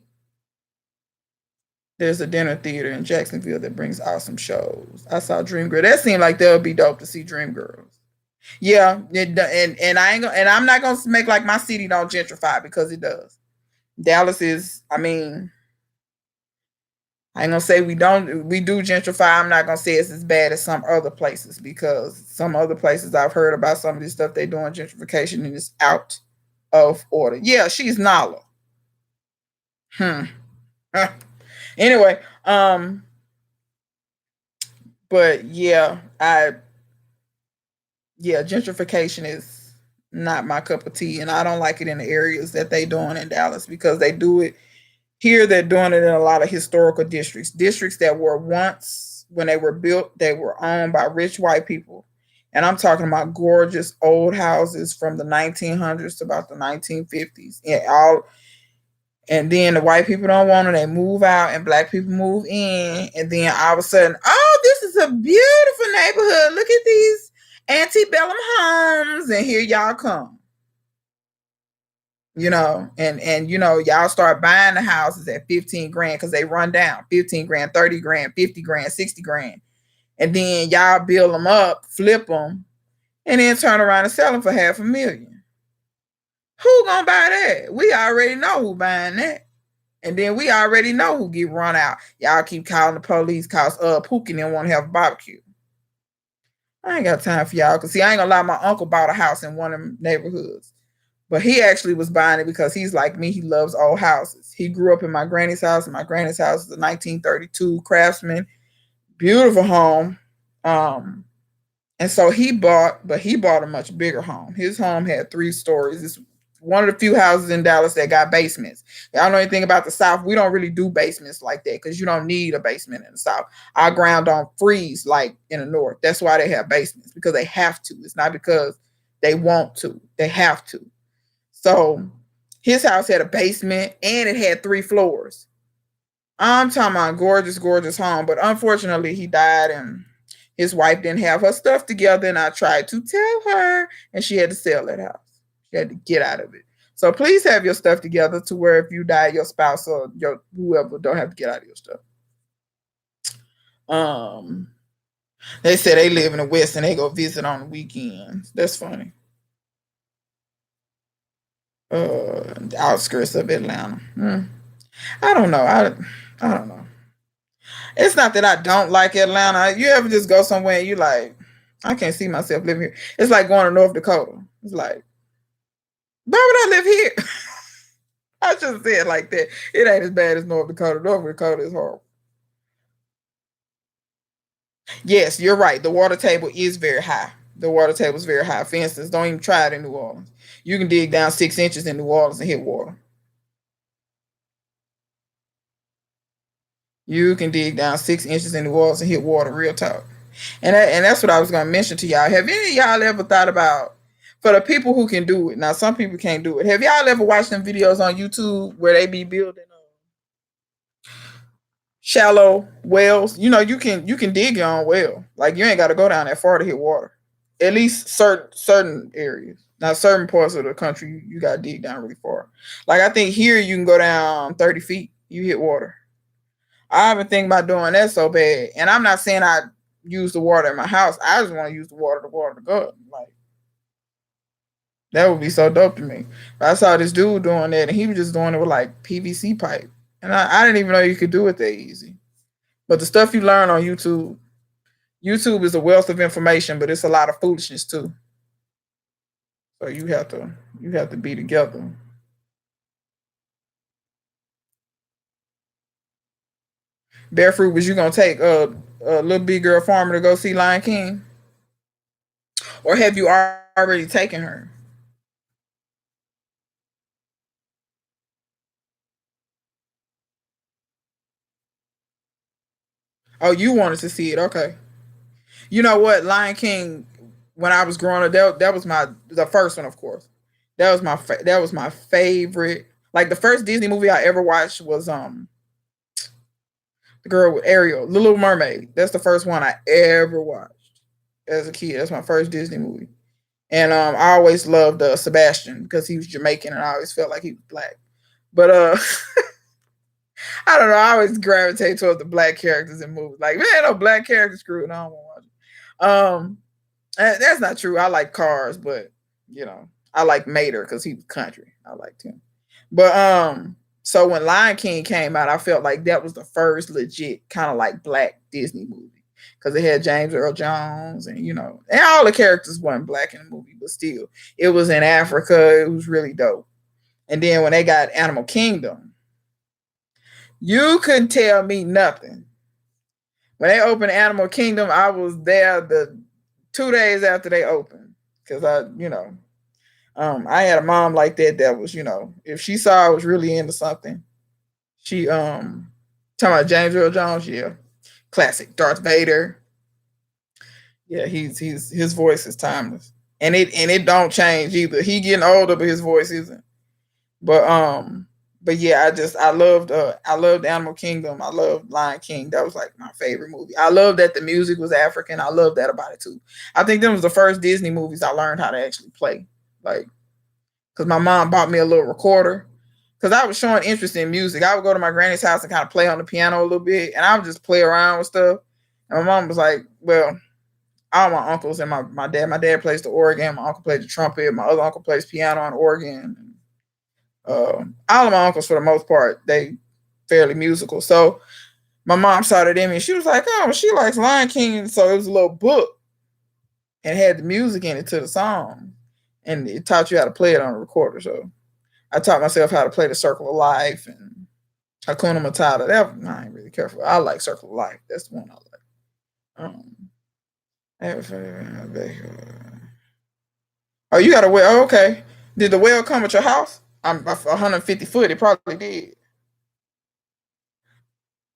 There's a dinner theater in Jacksonville that brings awesome shows. I saw Dreamgirl. That seemed like that would be dope to see Dreamgirls. Yeah, and I ain't gonna, and I'm not gonna make like my city don't gentrify because it does. Dallas is, I mean, I ain't gonna say we do gentrify. I'm not gonna say it's as bad as some other places because some other places I've heard about some of this stuff they doing gentrification and it's out of order. Yeah, she's Nala. Hmm. Anyway, but yeah, gentrification is not my cup of tea, and I don't like it in the areas that they doing in Dallas because they do it here. They're doing it in a lot of historical districts that were once when they were built, they were owned by rich white people, and I'm talking about gorgeous old houses from the 1900s to about the 1950s, and all. And then the white people don't want it; they move out, and black people move in, and then all of a sudden, oh, this is a beautiful neighborhood. Look at these antebellum homes, and here y'all come, and y'all start buying the houses at 15 grand because they run down 15 grand, 30 grand, 50 grand, 60 grand, and then y'all build them up, flip them, and then turn around and sell them for $500,000. Who gonna buy that? We already know who buying that. And then we already know who get run out. Y'all keep calling the police cause Pookie didn't want to have a barbecue. I ain't got time for y'all. Cause see, I ain't gonna lie, my uncle bought a house in one of them neighborhoods. But he actually was buying it because he's like me. He loves old houses. He grew up in my granny's house, and my granny's house is a 1932 Craftsman, beautiful home. And so he bought a much bigger home. His home had 3 stories. It's one of the few houses in Dallas that got basements. Y'all know anything about the South? We don't really do basements like that because you don't need a basement in the South. Our ground don't freeze like in the North. That's why they have basements, because they have to. It's not because they want to. They have to. So his house had a basement and it had 3 floors. I'm talking about gorgeous, gorgeous home. But unfortunately, he died and his wife didn't have her stuff together. And I tried to tell her, and she had to sell that house. She had to get out of it. So please have your stuff together to where if you die, your spouse or your whoever don't have to get out of your stuff. They say they live in the West and they go visit on the weekends. That's funny. The outskirts of Atlanta. I don't know. I don't know. It's not that I don't like Atlanta. You ever just go somewhere and you like, I can't see myself living here. It's like going to North Dakota. It's like, why would I live here? I shouldn't say it like that. It ain't as bad as North Dakota. North Dakota is horrible. Yes, you're right. The water table is very high. The water table is very high. For instance, don't even try it in New Orleans. You can dig down 6 inches in New Orleans and hit water. You can dig down 6 inches in New Orleans and hit water real talk. And that's what I was gonna mention to y'all. Have any of y'all ever thought about, for the people who can do it? Now some people can't do it. Have y'all ever watched them videos on YouTube where they be building shallow wells? You can dig your own well. Like you ain't got to go down that far to hit water. At least certain areas. Now certain parts of the country you got to dig down really far. Like I think here you can go down 30 feet. You hit water. I haven't think about doing that so bad. And I'm not saying I use the water in my house. I just want to use the water to water the garden. Like that would be so dope to me. But I saw this dude doing that, and he was just doing it with like PVC pipe, and I didn't even know you could do it that easy. But the stuff you learn on YouTube is a wealth of information, but it's a lot of foolishness too. So you have to be together. Barefoot, was you gonna take a little big girl farmer to go see Lion King, or have you already taken her? Oh, you wanted to see it? Okay. You know what, Lion King. When I was growing up, that was the first one, of course. That was my favorite. Like the first Disney movie I ever watched was the girl with Ariel, The Little Mermaid. That's the first one I ever watched as a kid. That's my first Disney movie. And I always loved Sebastian because he was Jamaican, and I always felt like he was black. But I don't know. I always gravitate toward the black characters in movies. Like, man, no black characters screwed. I don't want to watch it. That's not true. I like Cars, but you know, I like Mater because he was country. I liked him. But so when Lion King came out, I felt like that was the first legit kind of like black Disney movie because it had James Earl Jones and and all the characters weren't black in the movie, but still, it was in Africa. It was really dope. And then when they got Animal Kingdom, you couldn't tell me nothing. When they opened Animal Kingdom, I was there the 2 days after they opened because I had a mom like that that was, if she saw I was really into something, she talking about James Earl Jones, yeah. Classic. Darth Vader. Yeah, he's his voice is timeless. And it don't change either. He getting older, but his voice isn't. But yeah, I loved Animal Kingdom. I loved Lion King. That was like my favorite movie. I love that the music was African. I love that about it too. I think that was the first Disney movies I learned how to actually play. Like, because my mom bought me a little recorder. Because I was showing interest in music. I would go to my granny's house and kind of play on the piano a little bit, and I would just play around with stuff. And my mom was like, "Well, all my uncles and my dad plays the organ. My uncle plays the trumpet. My other uncle plays piano and organ. All of my uncles, for the most part, they fairly musical. So my mom saw that in me, and she was like, "Oh, she likes Lion King." So it was a little book and it had the music in it to the song, and it taught you how to play it on a recorder. So I taught myself how to play the Circle of Life and Hakuna Matata. That I ain't really careful. I like Circle of Life. That's the one I like. Oh, you got a well. Oh, okay. Did the well come at your house? I'm 150 foot. It probably did.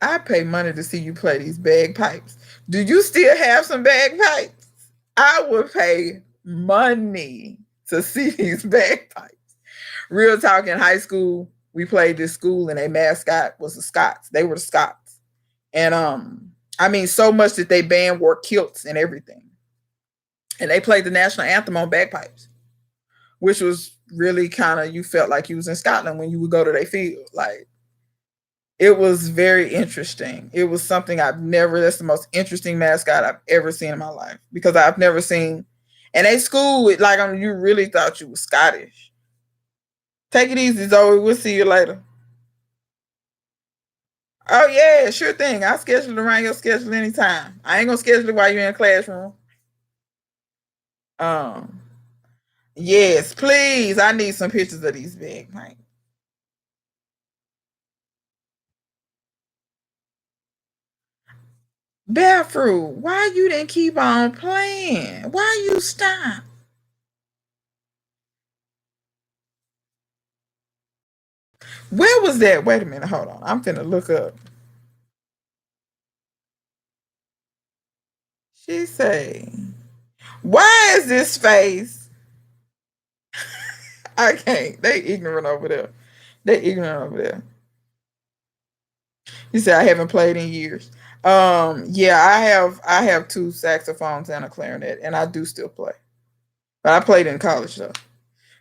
I pay money to see you play these bagpipes. Do you still have some bagpipes? I would pay money to see these bagpipes. Real talk, in high school, we played this school and a mascot was the Scots. They were the Scots. And I mean so much that they band wore kilts and everything. And they played the national anthem on bagpipes, which was really kind of, you felt like you was in Scotland when you would go to their field. Like, it was very interesting. It was something that's the most interesting mascot I've ever seen in my life because I've never seen, and they school with, like, you really thought you was Scottish. Take it easy, Zoe. We'll see you later. Oh, yeah, sure thing. I'll schedule it around your schedule anytime. I ain't gonna schedule it while you're in the classroom. Um, yes, please. I need some pictures of these big things. Barefoot, why you didn't keep on playing? Why you stop? Where was that? Wait a minute, hold on. I'm finna look up. She say, why is this face? I can't. They ignorant over there. They ignorant over there. You said I haven't played in years. Yeah, I have two saxophones and a clarinet, and I do still play. But I played in college though.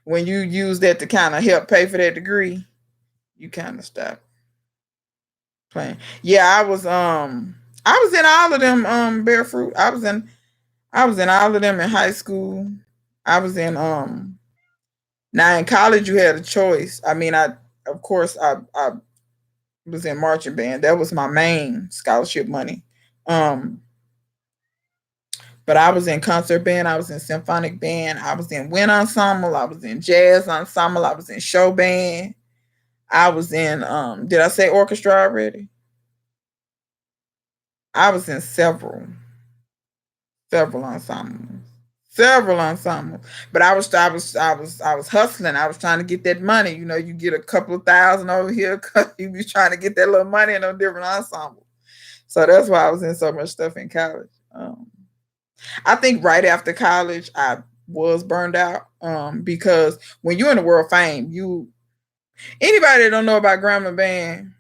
When you use that to kind of help pay for that degree, you kind of stop playing. Yeah, I was in all of them barefoot. I was in all of them in high school. I was in now in college you had a choice. I mean, I of course I was in marching band. That was my main scholarship money. Um but I was in concert band, I was in symphonic band, I was in wind ensemble, I was in jazz ensemble, I was in show band. I was in did I say orchestra already? I was in several ensembles. Several ensembles. But I was hustling. I was trying to get that money. You get a couple of thousand over here, you be trying to get that little money in a different ensemble. So that's why I was in so much stuff in college. I think right after college I was burned out. Because when you're in the world fame, anybody that don't know about Grambling Band,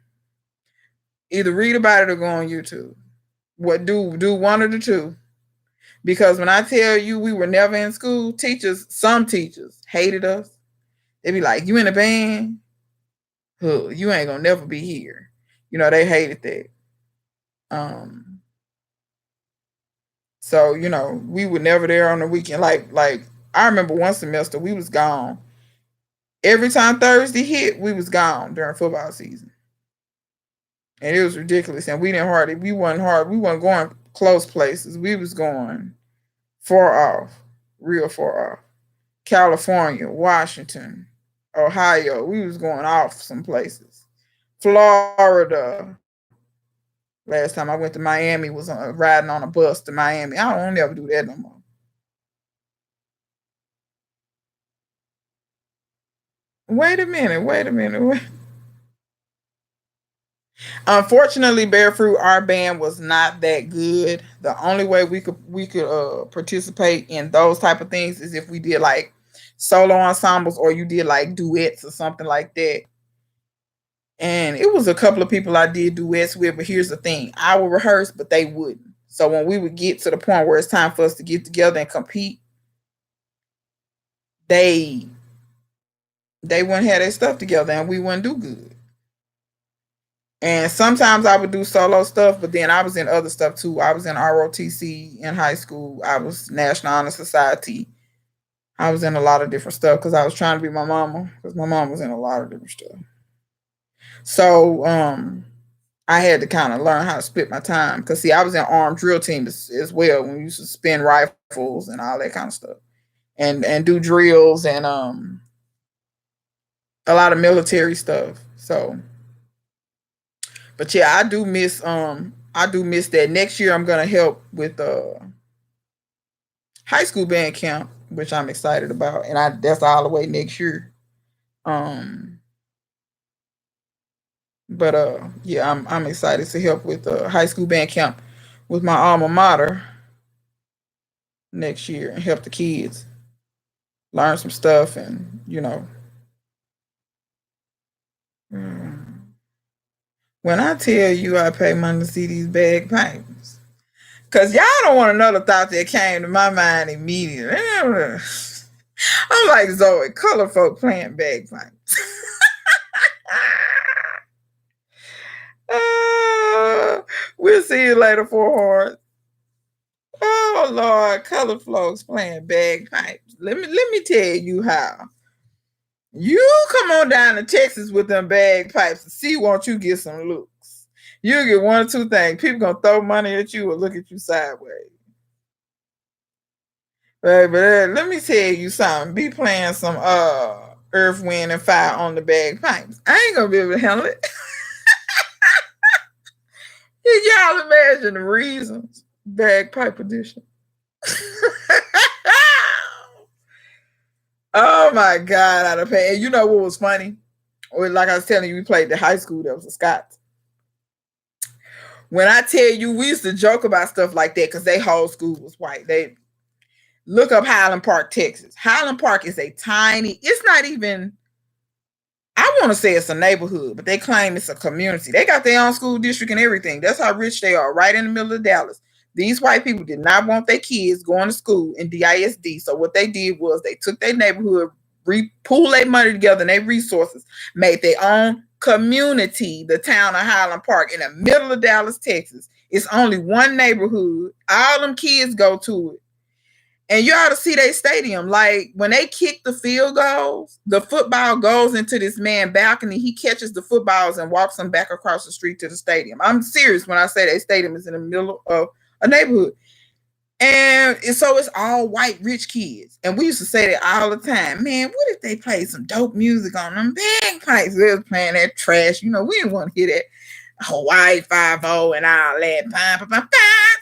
either read about it or go on YouTube. What do one of the two. Because when I tell you we were never in school, some teachers hated us. They'd be like, "You in a band? Huh, you ain't gonna never be here." They hated that. Um, So, you know, we were never there on the weekend. Like I remember one semester we was gone. Every time Thursday hit, we was gone during football season. And it was ridiculous. And we wasn't going close places. We was going far off, real far off. California, Washington, Ohio. We was going off some places. Florida. Last time I went to Miami was riding on a bus to Miami. I don't never do that no more. Wait a minute. Unfortunately, Barefruit, our band was not that good. The only way we could participate in those type of things is if we did like solo ensembles or you did like duets or something like that. And it was a couple of people I did duets with, but here's the thing: I would rehearse, but they wouldn't. So when we would get to the point where it's time for us to get together and compete, they wouldn't have their stuff together, and we wouldn't do good. And sometimes I would do solo stuff, but then I was in other stuff too. I was in ROTC in high school. I was National Honor Society. I was in a lot of different stuff because I was trying to be my mama, because my mom was in a lot of different stuff. So I had to kind of learn how to split my time because see, I was in armed drill team as well when we used to spin rifles and all that kind of stuff, and do drills and a lot of military stuff. So, but yeah, I do miss that. Next year I'm gonna help with high school band camp, which I'm excited about, and that's all the way next year. Um, but yeah, I'm excited to help with high school band camp with my alma mater next year and help the kids learn some stuff and mm. When I tell you I pay money to see these bagpipes, cause y'all don't want another thought that came to my mind immediately. I'm like Zoe, color folk playing bagpipes. We'll see you later, Four Horns. Oh Lord, color folks playing bagpipes. Let me tell you how. You come on down to Texas with them bagpipes and see won't you get some looks. You'll get one or two things. People gonna throw money at you or look at you sideways. Right, but let me tell you something. Be playing some Earth, Wind, and Fire on the bagpipes. I ain't gonna be able to handle it. Can y'all imagine the reasons? Bagpipe edition. Oh my God, I'd have paid. And you know what was funny? Or like I was telling you, we played the high school that was a Scots. When I tell you, we used to joke about stuff like that because they whole school was white. They look up Highland Park, Texas. Highland Park is a tiny, it's not even, I want to say it's a neighborhood, but they claim it's a community. They got their own school district and everything. That's how rich they are, right in the middle of Dallas. These white people did not want their kids going to school in DISD. So what they did was they took their neighborhood, pooled their money together and their resources, made their own community, the town of Highland Park in the middle of Dallas, Texas. It's only one neighborhood. All them kids go to it. And you ought to see their stadium. Like when they kick the field goals, the football goes into this man's balcony. He catches the footballs and walks them back across the street to the stadium. I'm serious when I say that stadium is in the middle of a neighborhood. And so it's all white rich kids. And we used to say that all the time. Man, what if they played some dope music on them bagpipes? They was playing that trash. We didn't want to hear that Hawaii 5-0 and all that.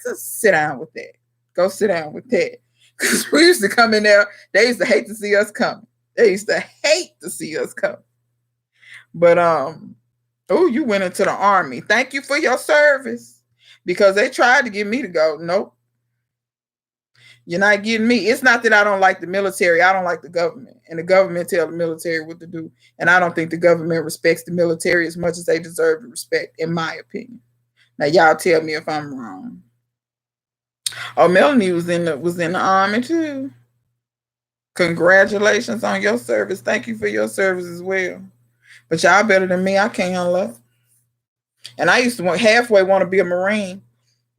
So sit down with that. Go sit down with that. Because we used to come in there. They used to hate to see us coming. But you went into the Army. Thank you for your service. Because they tried to get me to go. Nope. You're not getting me. It's not that I don't like the military. I don't like the government. And the government tell the military what to do. And I don't think the government respects the military as much as they deserve to respect, in my opinion. Now, y'all tell me if I'm wrong. Oh, Melanie was in the Army too. Congratulations on your service. Thank you for your service as well. But y'all better than me. I can't handle it. And I used to halfway want to be a Marine,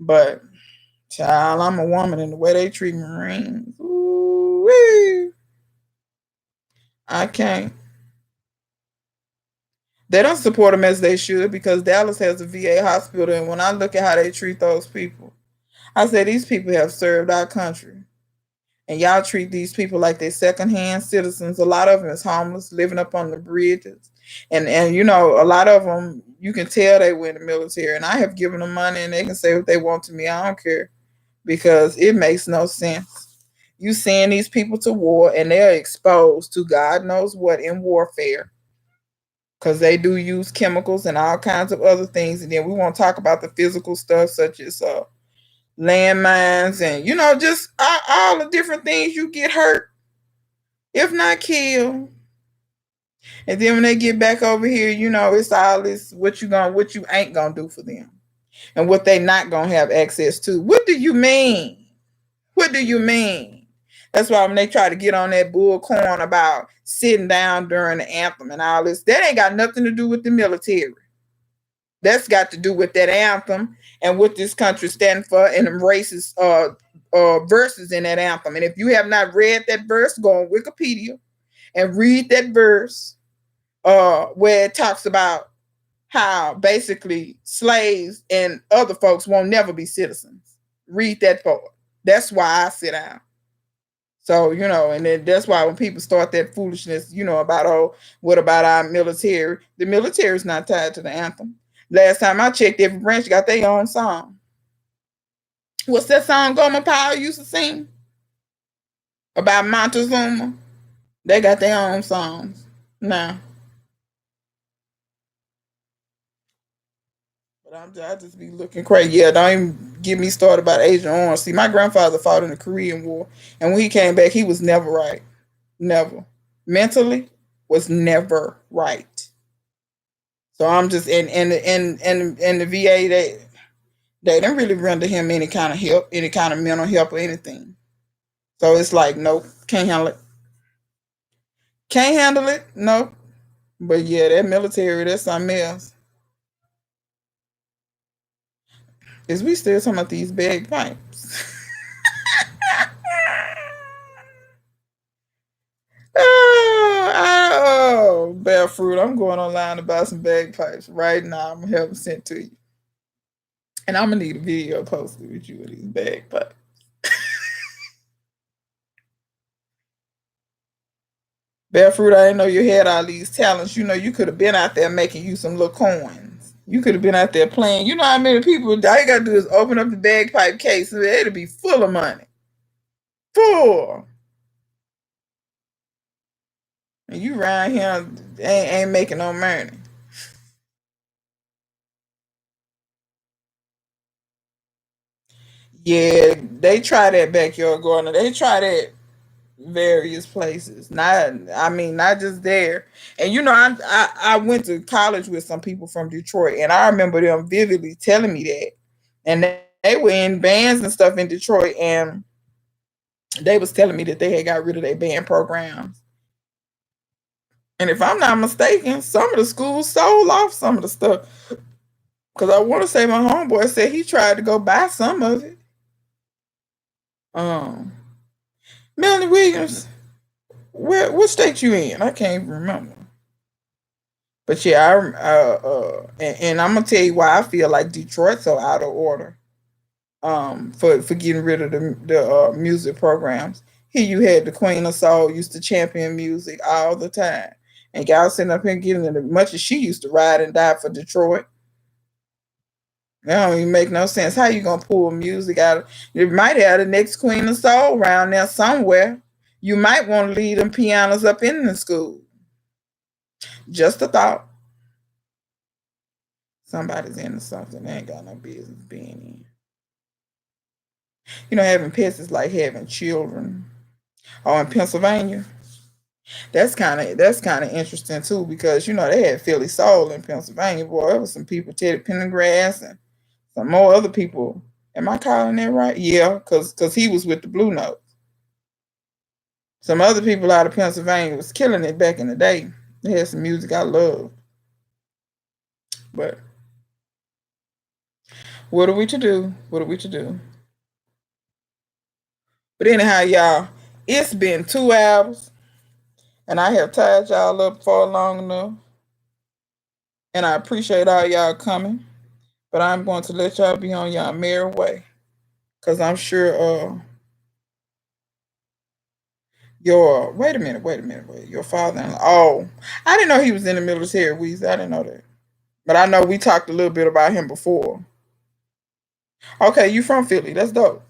but Child, I'm a woman, and the way they treat Marines, ooh, I can't. They don't support them as they should because Dallas has a VA hospital, and when I look at how they treat those people, I say these people have served our country, and y'all treat these people like they're secondhand citizens. A lot of them is homeless, living up on the bridges, and you know a lot of them you can tell they were in the military. And I have given them money, and they can say what they want to me. I don't care because it makes no sense. You send these people to war, and they're exposed to God knows what in warfare because they do use chemicals and all kinds of other things. And then we want to talk about the physical stuff such as landmines and just all the different things you get hurt if not killed. And then when they get back over here, it's all this what you ain't gonna do for them and what they not gonna have access to. What do you mean? What do you mean? That's why when they try to get on that bullcorn about sitting down during the anthem and all this, that ain't got nothing to do with the military. That's got to do with that anthem and what this country stands for and the racist verses in that anthem. And if you have not read that verse, go on Wikipedia and read that verse where it talks about how basically slaves and other folks won't never be citizens. Read that part. That's why I sit down. So, and then that's why when people start that foolishness, about, oh, what about our military? The military is not tied to the anthem. Last time I checked, every branch got their own song. What's that song Gomer Powell used to sing? About Montezuma? They got their own songs. Now. But I just be looking crazy. Yeah, don't even get me started about Agent Orange. See, my grandfather fought in the Korean War, and when he came back, he was never right. Never. Mentally, was never right. So I'm just in the VA, they didn't really render him any kind of help, any kind of mental help or anything. So it's like, nope, can't handle it. Can't handle it, nope. But yeah, that military, that's something else. Is we still talking about these bagpipes? Oh, bad fruit. I'm going online to buy some bagpipes right now. I'm gonna have them sent to you. And I'm gonna need a video posted with you with these bagpipes. Barefoot, I didn't know you had all these talents. You could have been out there making you some little coins. You could have been out there playing. You know how many people, all you got to do is open up the bagpipe case and it'll be full of money. Full. And you around here ain't making no money. Yeah, they try that backyard gardener. They try that various places. Not just there. And I went to college with some people from Detroit, and I remember them vividly telling me that. And they were in bands and stuff in Detroit, and they was telling me that they had got rid of their band programs. And if I'm not mistaken, some of the schools sold off some of the stuff. Because I want to say my homeboy said he tried to go buy some of it. Um, Melanie Williams, what state you in? I can't even remember. But yeah, and I'm gonna tell you why I feel like Detroit's so out of order. For getting rid of the music programs. Here you had the Queen of Soul used to champion music all the time, and y'all sitting up here getting it as much as she used to ride and die for Detroit. That don't even make no sense. How you gonna pull music out of? You might have the next Queen of Soul around there somewhere. You might want to leave them pianos up in the school. Just a thought. Somebody's into something they ain't got no business being in. Having pets is like having children. Oh, in Pennsylvania, that's kind of interesting too because they had Philly Soul in Pennsylvania. Boy, there was some people, Teddy Pendergrass and some more other people. Am I calling that right? Yeah, because he was with the Blue Notes. Some other people out of Pennsylvania was killing it back in the day. They had some music I loved. But what are we to do? What are we to do? But anyhow, y'all, it's been 2 hours, and I have tied y'all up for long enough. And I appreciate all y'all coming. But I'm going to let y'all be on y'all merry way. Cause I'm sure your wait. Your father-in-law. Oh, I didn't know he was in the military, Weezy. I didn't know that. But I know we talked a little bit about him before. Okay, you from Philly. That's dope.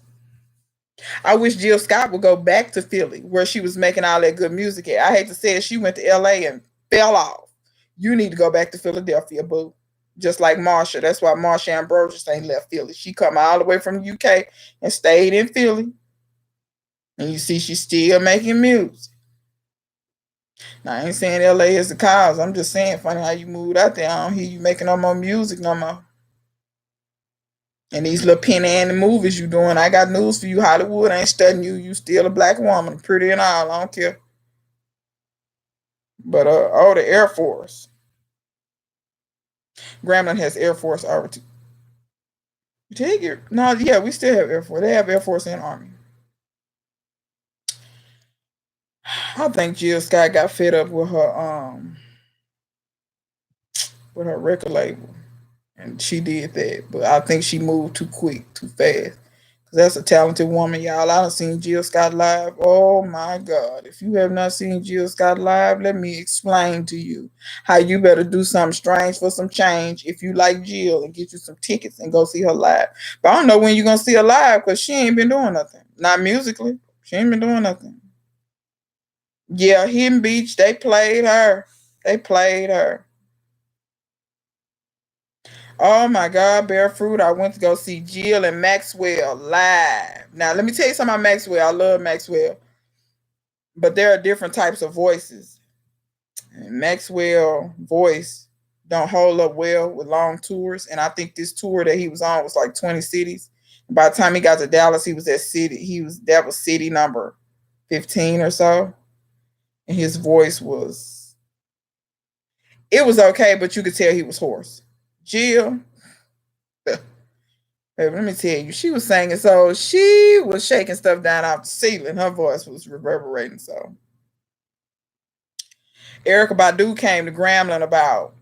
I wish Jill Scott would go back to Philly where she was making all that good music at. I hate to say it, she went to LA and fell off. You need to go back to Philadelphia, boo. Just like Marsha. That's why Marsha Ambrosius ain't left Philly. She come all the way from the UK and stayed in Philly. And you see she's still making music. Now, I ain't saying LA is the cause. I'm just saying, funny how you moved out there. I don't hear you making no more music no more. And these little penny and movies you doing, I got news for you. Hollywood ain't studying you. You still a black woman, pretty and all. I don't care. But the Air Force. Grambling has Air Force already. Take it. No, yeah, we still have Air Force. They have Air Force and Army. I think Jill Scott got fed up with her record label, and she did that. But I think she moved too quick, too fast. Cause that's a talented woman, y'all. I done seen Jill Scott live. Oh my God! If you have not seen Jill Scott live, let me explain to you how you better do something strange for some change if you like Jill and get you some tickets and go see her live. But I don't know when you're gonna see her live because she ain't been doing nothing. Not musically. She ain't been doing nothing. Yeah, Hidden Beach, they played her. They played her. Oh my God, Barefruit. I went to go see Jill and Maxwell live. Now, let me tell you something about Maxwell. I love Maxwell. But there are different types of voices. And Maxwell voice don't hold up well with long tours. And I think this tour that he was on was like 20 cities. And by the time he got to Dallas, he was at that was city number 15 or so. And his voice was it was okay, but you could tell he was hoarse. Jill, baby, let me tell you, she was singing, so she was shaking stuff down off the ceiling. Her voice was reverberating. So Erica Badu came to Grambling about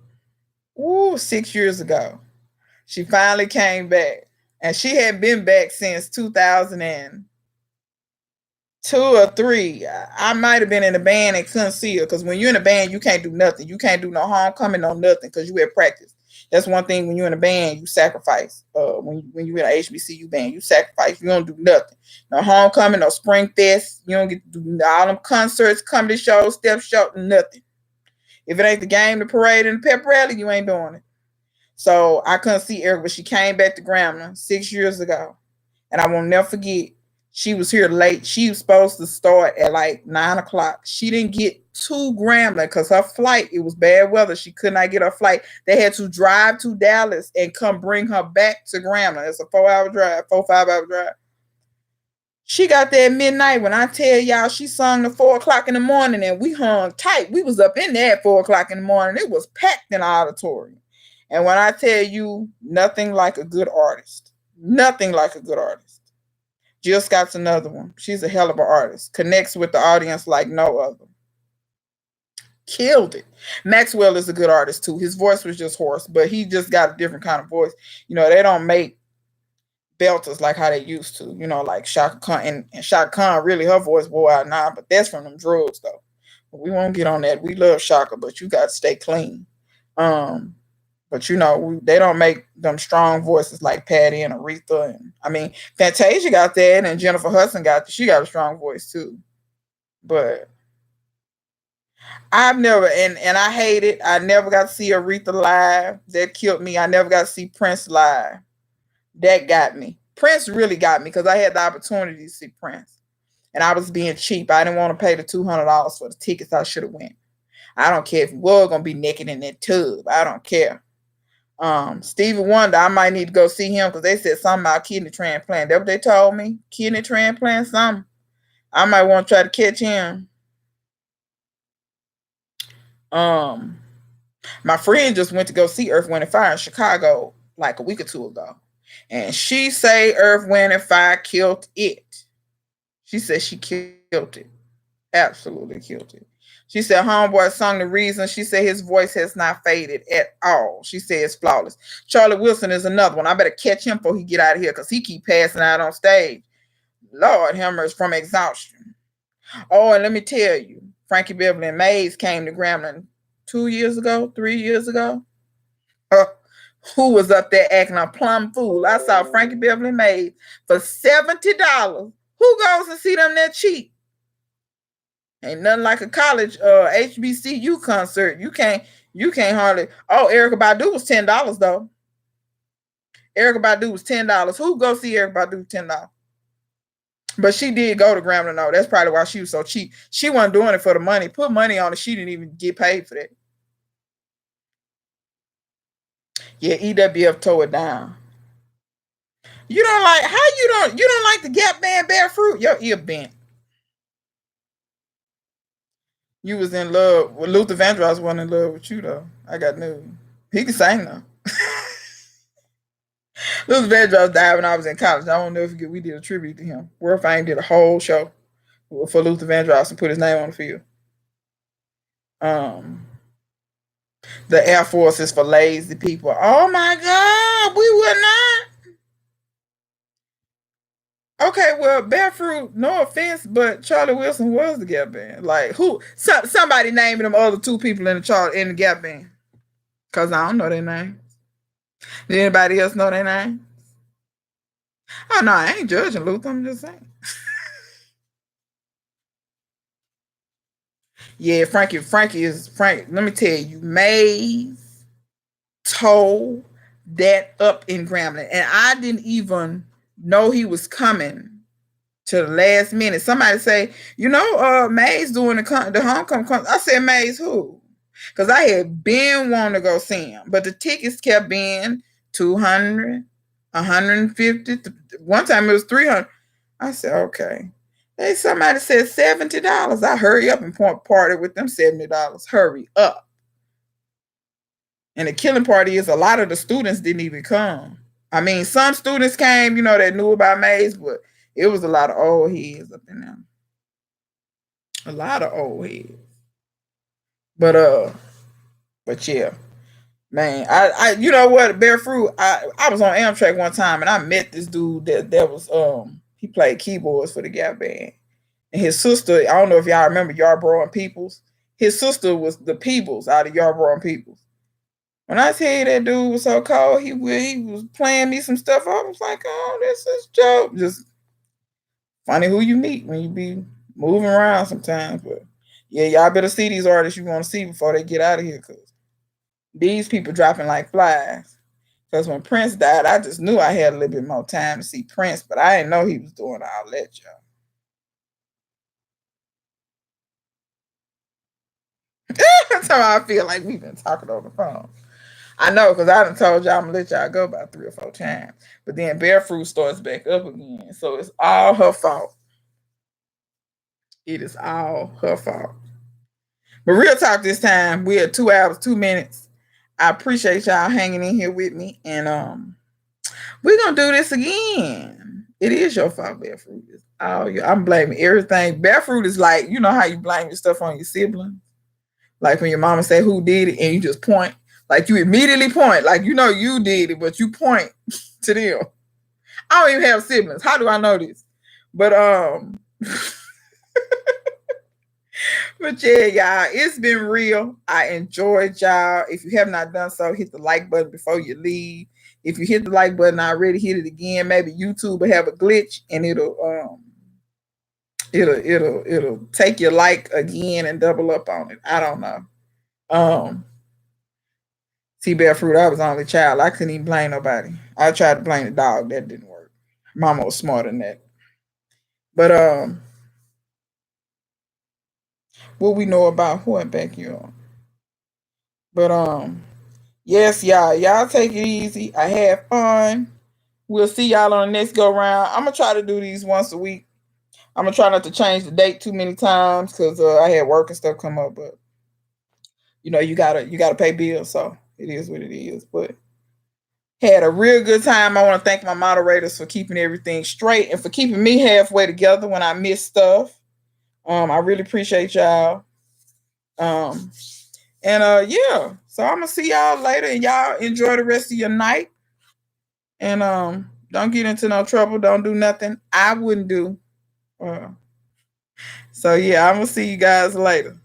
6 years ago. She finally came back, and she had been back since 2002 or three. I might have been in a band and couldn't see her because when you're in a band, you can't do nothing. You can't do no homecoming, no nothing because you at practice. That's one thing when you're in a band, you sacrifice. When you're in an HBCU band, you sacrifice. You don't do nothing. No homecoming, no spring fest. You don't get to do all them concerts, comedy shows, step show, nothing. If it ain't the game, the parade, and the pep rally, you ain't doing it. So I couldn't see Erica, but she came back to Grambling 6 years ago. And I will never forget, she was here late. She was supposed to start at like 9 o'clock. She didn't get to Grambling because her flight, it was bad weather. She could not get her flight. They had to drive to Dallas and come bring her back to Grambling. It's a 4-hour drive, 5-hour drive. She got there at midnight. When I tell y'all, she sung at 4 o'clock in the morning and we hung tight. We was up in there at 4 o'clock in the morning. It was packed in the auditorium. And when I tell you, nothing like a good artist. Nothing like a good artist. Jill Scott's another one. She's a hell of an artist. Connects with the audience like no other. Killed it. Maxwell is a good artist too. His voice was just hoarse, but he just got a different kind of voice. You know, they don't make belters like how they used to. You know, like Shaka Khan. And Shaka Khan, really, her voice wore out now, but that's from them drugs though. But we won't get on that. We love Shaka, but you got to stay clean. But you know, they don't make them strong voices like Patty and Aretha. And I mean, Fantasia got that, and Jennifer Hudson she got a strong voice too. But I've never, and I hate it. I never got to see Aretha live. That killed me. I never got to see Prince live. That got me. Prince really got me because I had the opportunity to see Prince, and I was being cheap. I didn't want to pay the $200 for the tickets. I should have went. I don't care if you were gonna be naked in that tub. I don't care. Stevie Wonder, I might need to go see him because they said something about kidney transplant. That's what they told me. Kidney transplant, something. I might want to try to catch him. My friend just went to go see Earth, Wind, and Fire in Chicago like a week or two ago. And she say Earth, Wind, and Fire killed it. She said she killed it. Absolutely killed it. She said homeboy sung the reason. She said his voice has not faded at all. She said it's flawless. Charlie Wilson is another one. I better catch him before he get out of here because he keep passing out on stage. Lord Hammers from exhaustion. Oh, and let me tell you, Frankie Beverly and Mays came to Grambling 2 years ago, 3 years ago. Who was up there acting a plum fool? I saw Frankie Beverly Mays for $70. Who goes to see them that cheap? Ain't nothing like a college HBCU concert. You can't hardly. Oh, Erykah Badu was $10 though. Erykah Badu was $10. Who go see Erykah Badu $10? But she did go to Grambling though. That's probably why she was so cheap. She wasn't doing it for the money. Put money on it. She didn't even get paid for that. Yeah, EWF tore it down. You don't like how you don't like the Gap Band Bare Fruit? Your ear bent. You was in love with Luther Vandross wasn't in love with you though. I got news. He can sing though. Luther Vandross died when I was in college. I don't know if we did a tribute to him. World Fame did a whole show for Luther Vandross and put his name on the field. The Air Force is for lazy people. Oh my God, we will not. Okay, well, Barefruit, no offense, but Charlie Wilson was the Gap Band. Like who? Somebody naming them other two people in the Gap Band. Cause I don't know their names. Did anybody else know their names? Oh no, I ain't judging Luther. I'm just saying. Yeah, Frank. Let me tell you, Mays told that up in Grambling, and I didn't even know he was coming to the last minute. Somebody say, Mays doing the homecoming. I said, Mays who? Because I had been wanting to go see him, but the tickets kept being 200, 150. One time it was 300. I said, okay. Somebody said $70. I hurry up and party with them $70. Hurry up. And the killing party is a lot of the students didn't even come. I mean, some students came, that knew about Mays, but it was a lot of old heads up in there. A lot of old heads. But yeah. Man, I you know what, Bear Fruit, I was on Amtrak one time and I met this dude that was he played keyboards for the Gap Band. And his sister, I don't know if y'all remember Yarborough and Peoples. His sister was the Peebles out of Yarborough and Peoples. When I tell you that dude was so cold, he was playing me some stuff. I was like, oh, this is joke. Just funny who you meet when you be moving around sometimes. But yeah, y'all better see these artists you want to see before they get out of here, because these people dropping like flies. Because when Prince died, I just knew I had a little bit more time to see Prince, but I didn't know he was doing all that, y'all. That's how I feel like we've been talking on the phone. I know, because I done told y'all I'm going to let y'all go about 3 or 4 times. But then Barefruit starts back up again. So it's all her fault. It is all her fault. But real talk this time, we're at 2 hours, 2 minutes. I appreciate y'all hanging in here with me. And we're going to do this again. It is your fault, Barefruit. It's all you. I'm blaming everything. Barefruit is like, you know how you blame your stuff on your siblings? Like when your mama say who did it and you just point. Like you immediately point. Like you know you did it, but you point to them. I don't even have siblings. How do I know this? But but yeah, y'all, it's been real. I enjoyed y'all. If you have not done so, hit the like button before you leave. If you hit the like button already, hit it again. Maybe YouTube will have a glitch and it'll take your like again and double up on it. I don't know. See, Barefruit, I was the only child. I couldn't even blame nobody. I tried to blame the dog. That didn't work. Mama was smarter than that. But what we know about what back here. But yes, y'all take it easy. I had fun. We'll see y'all on the next go round. I'm gonna try to do these once a week. I'm gonna try not to change the date too many times because I had work and stuff come up. But you gotta pay bills, so it is what it is. But Had a real good time. I want to thank my moderators for keeping everything straight and for keeping me halfway together when I miss stuff. I really appreciate y'all. Yeah. So I'm gonna see y'all later, and y'all enjoy the rest of your night. And don't get into no trouble. Don't do nothing I wouldn't do. So yeah, I'm gonna see you guys later.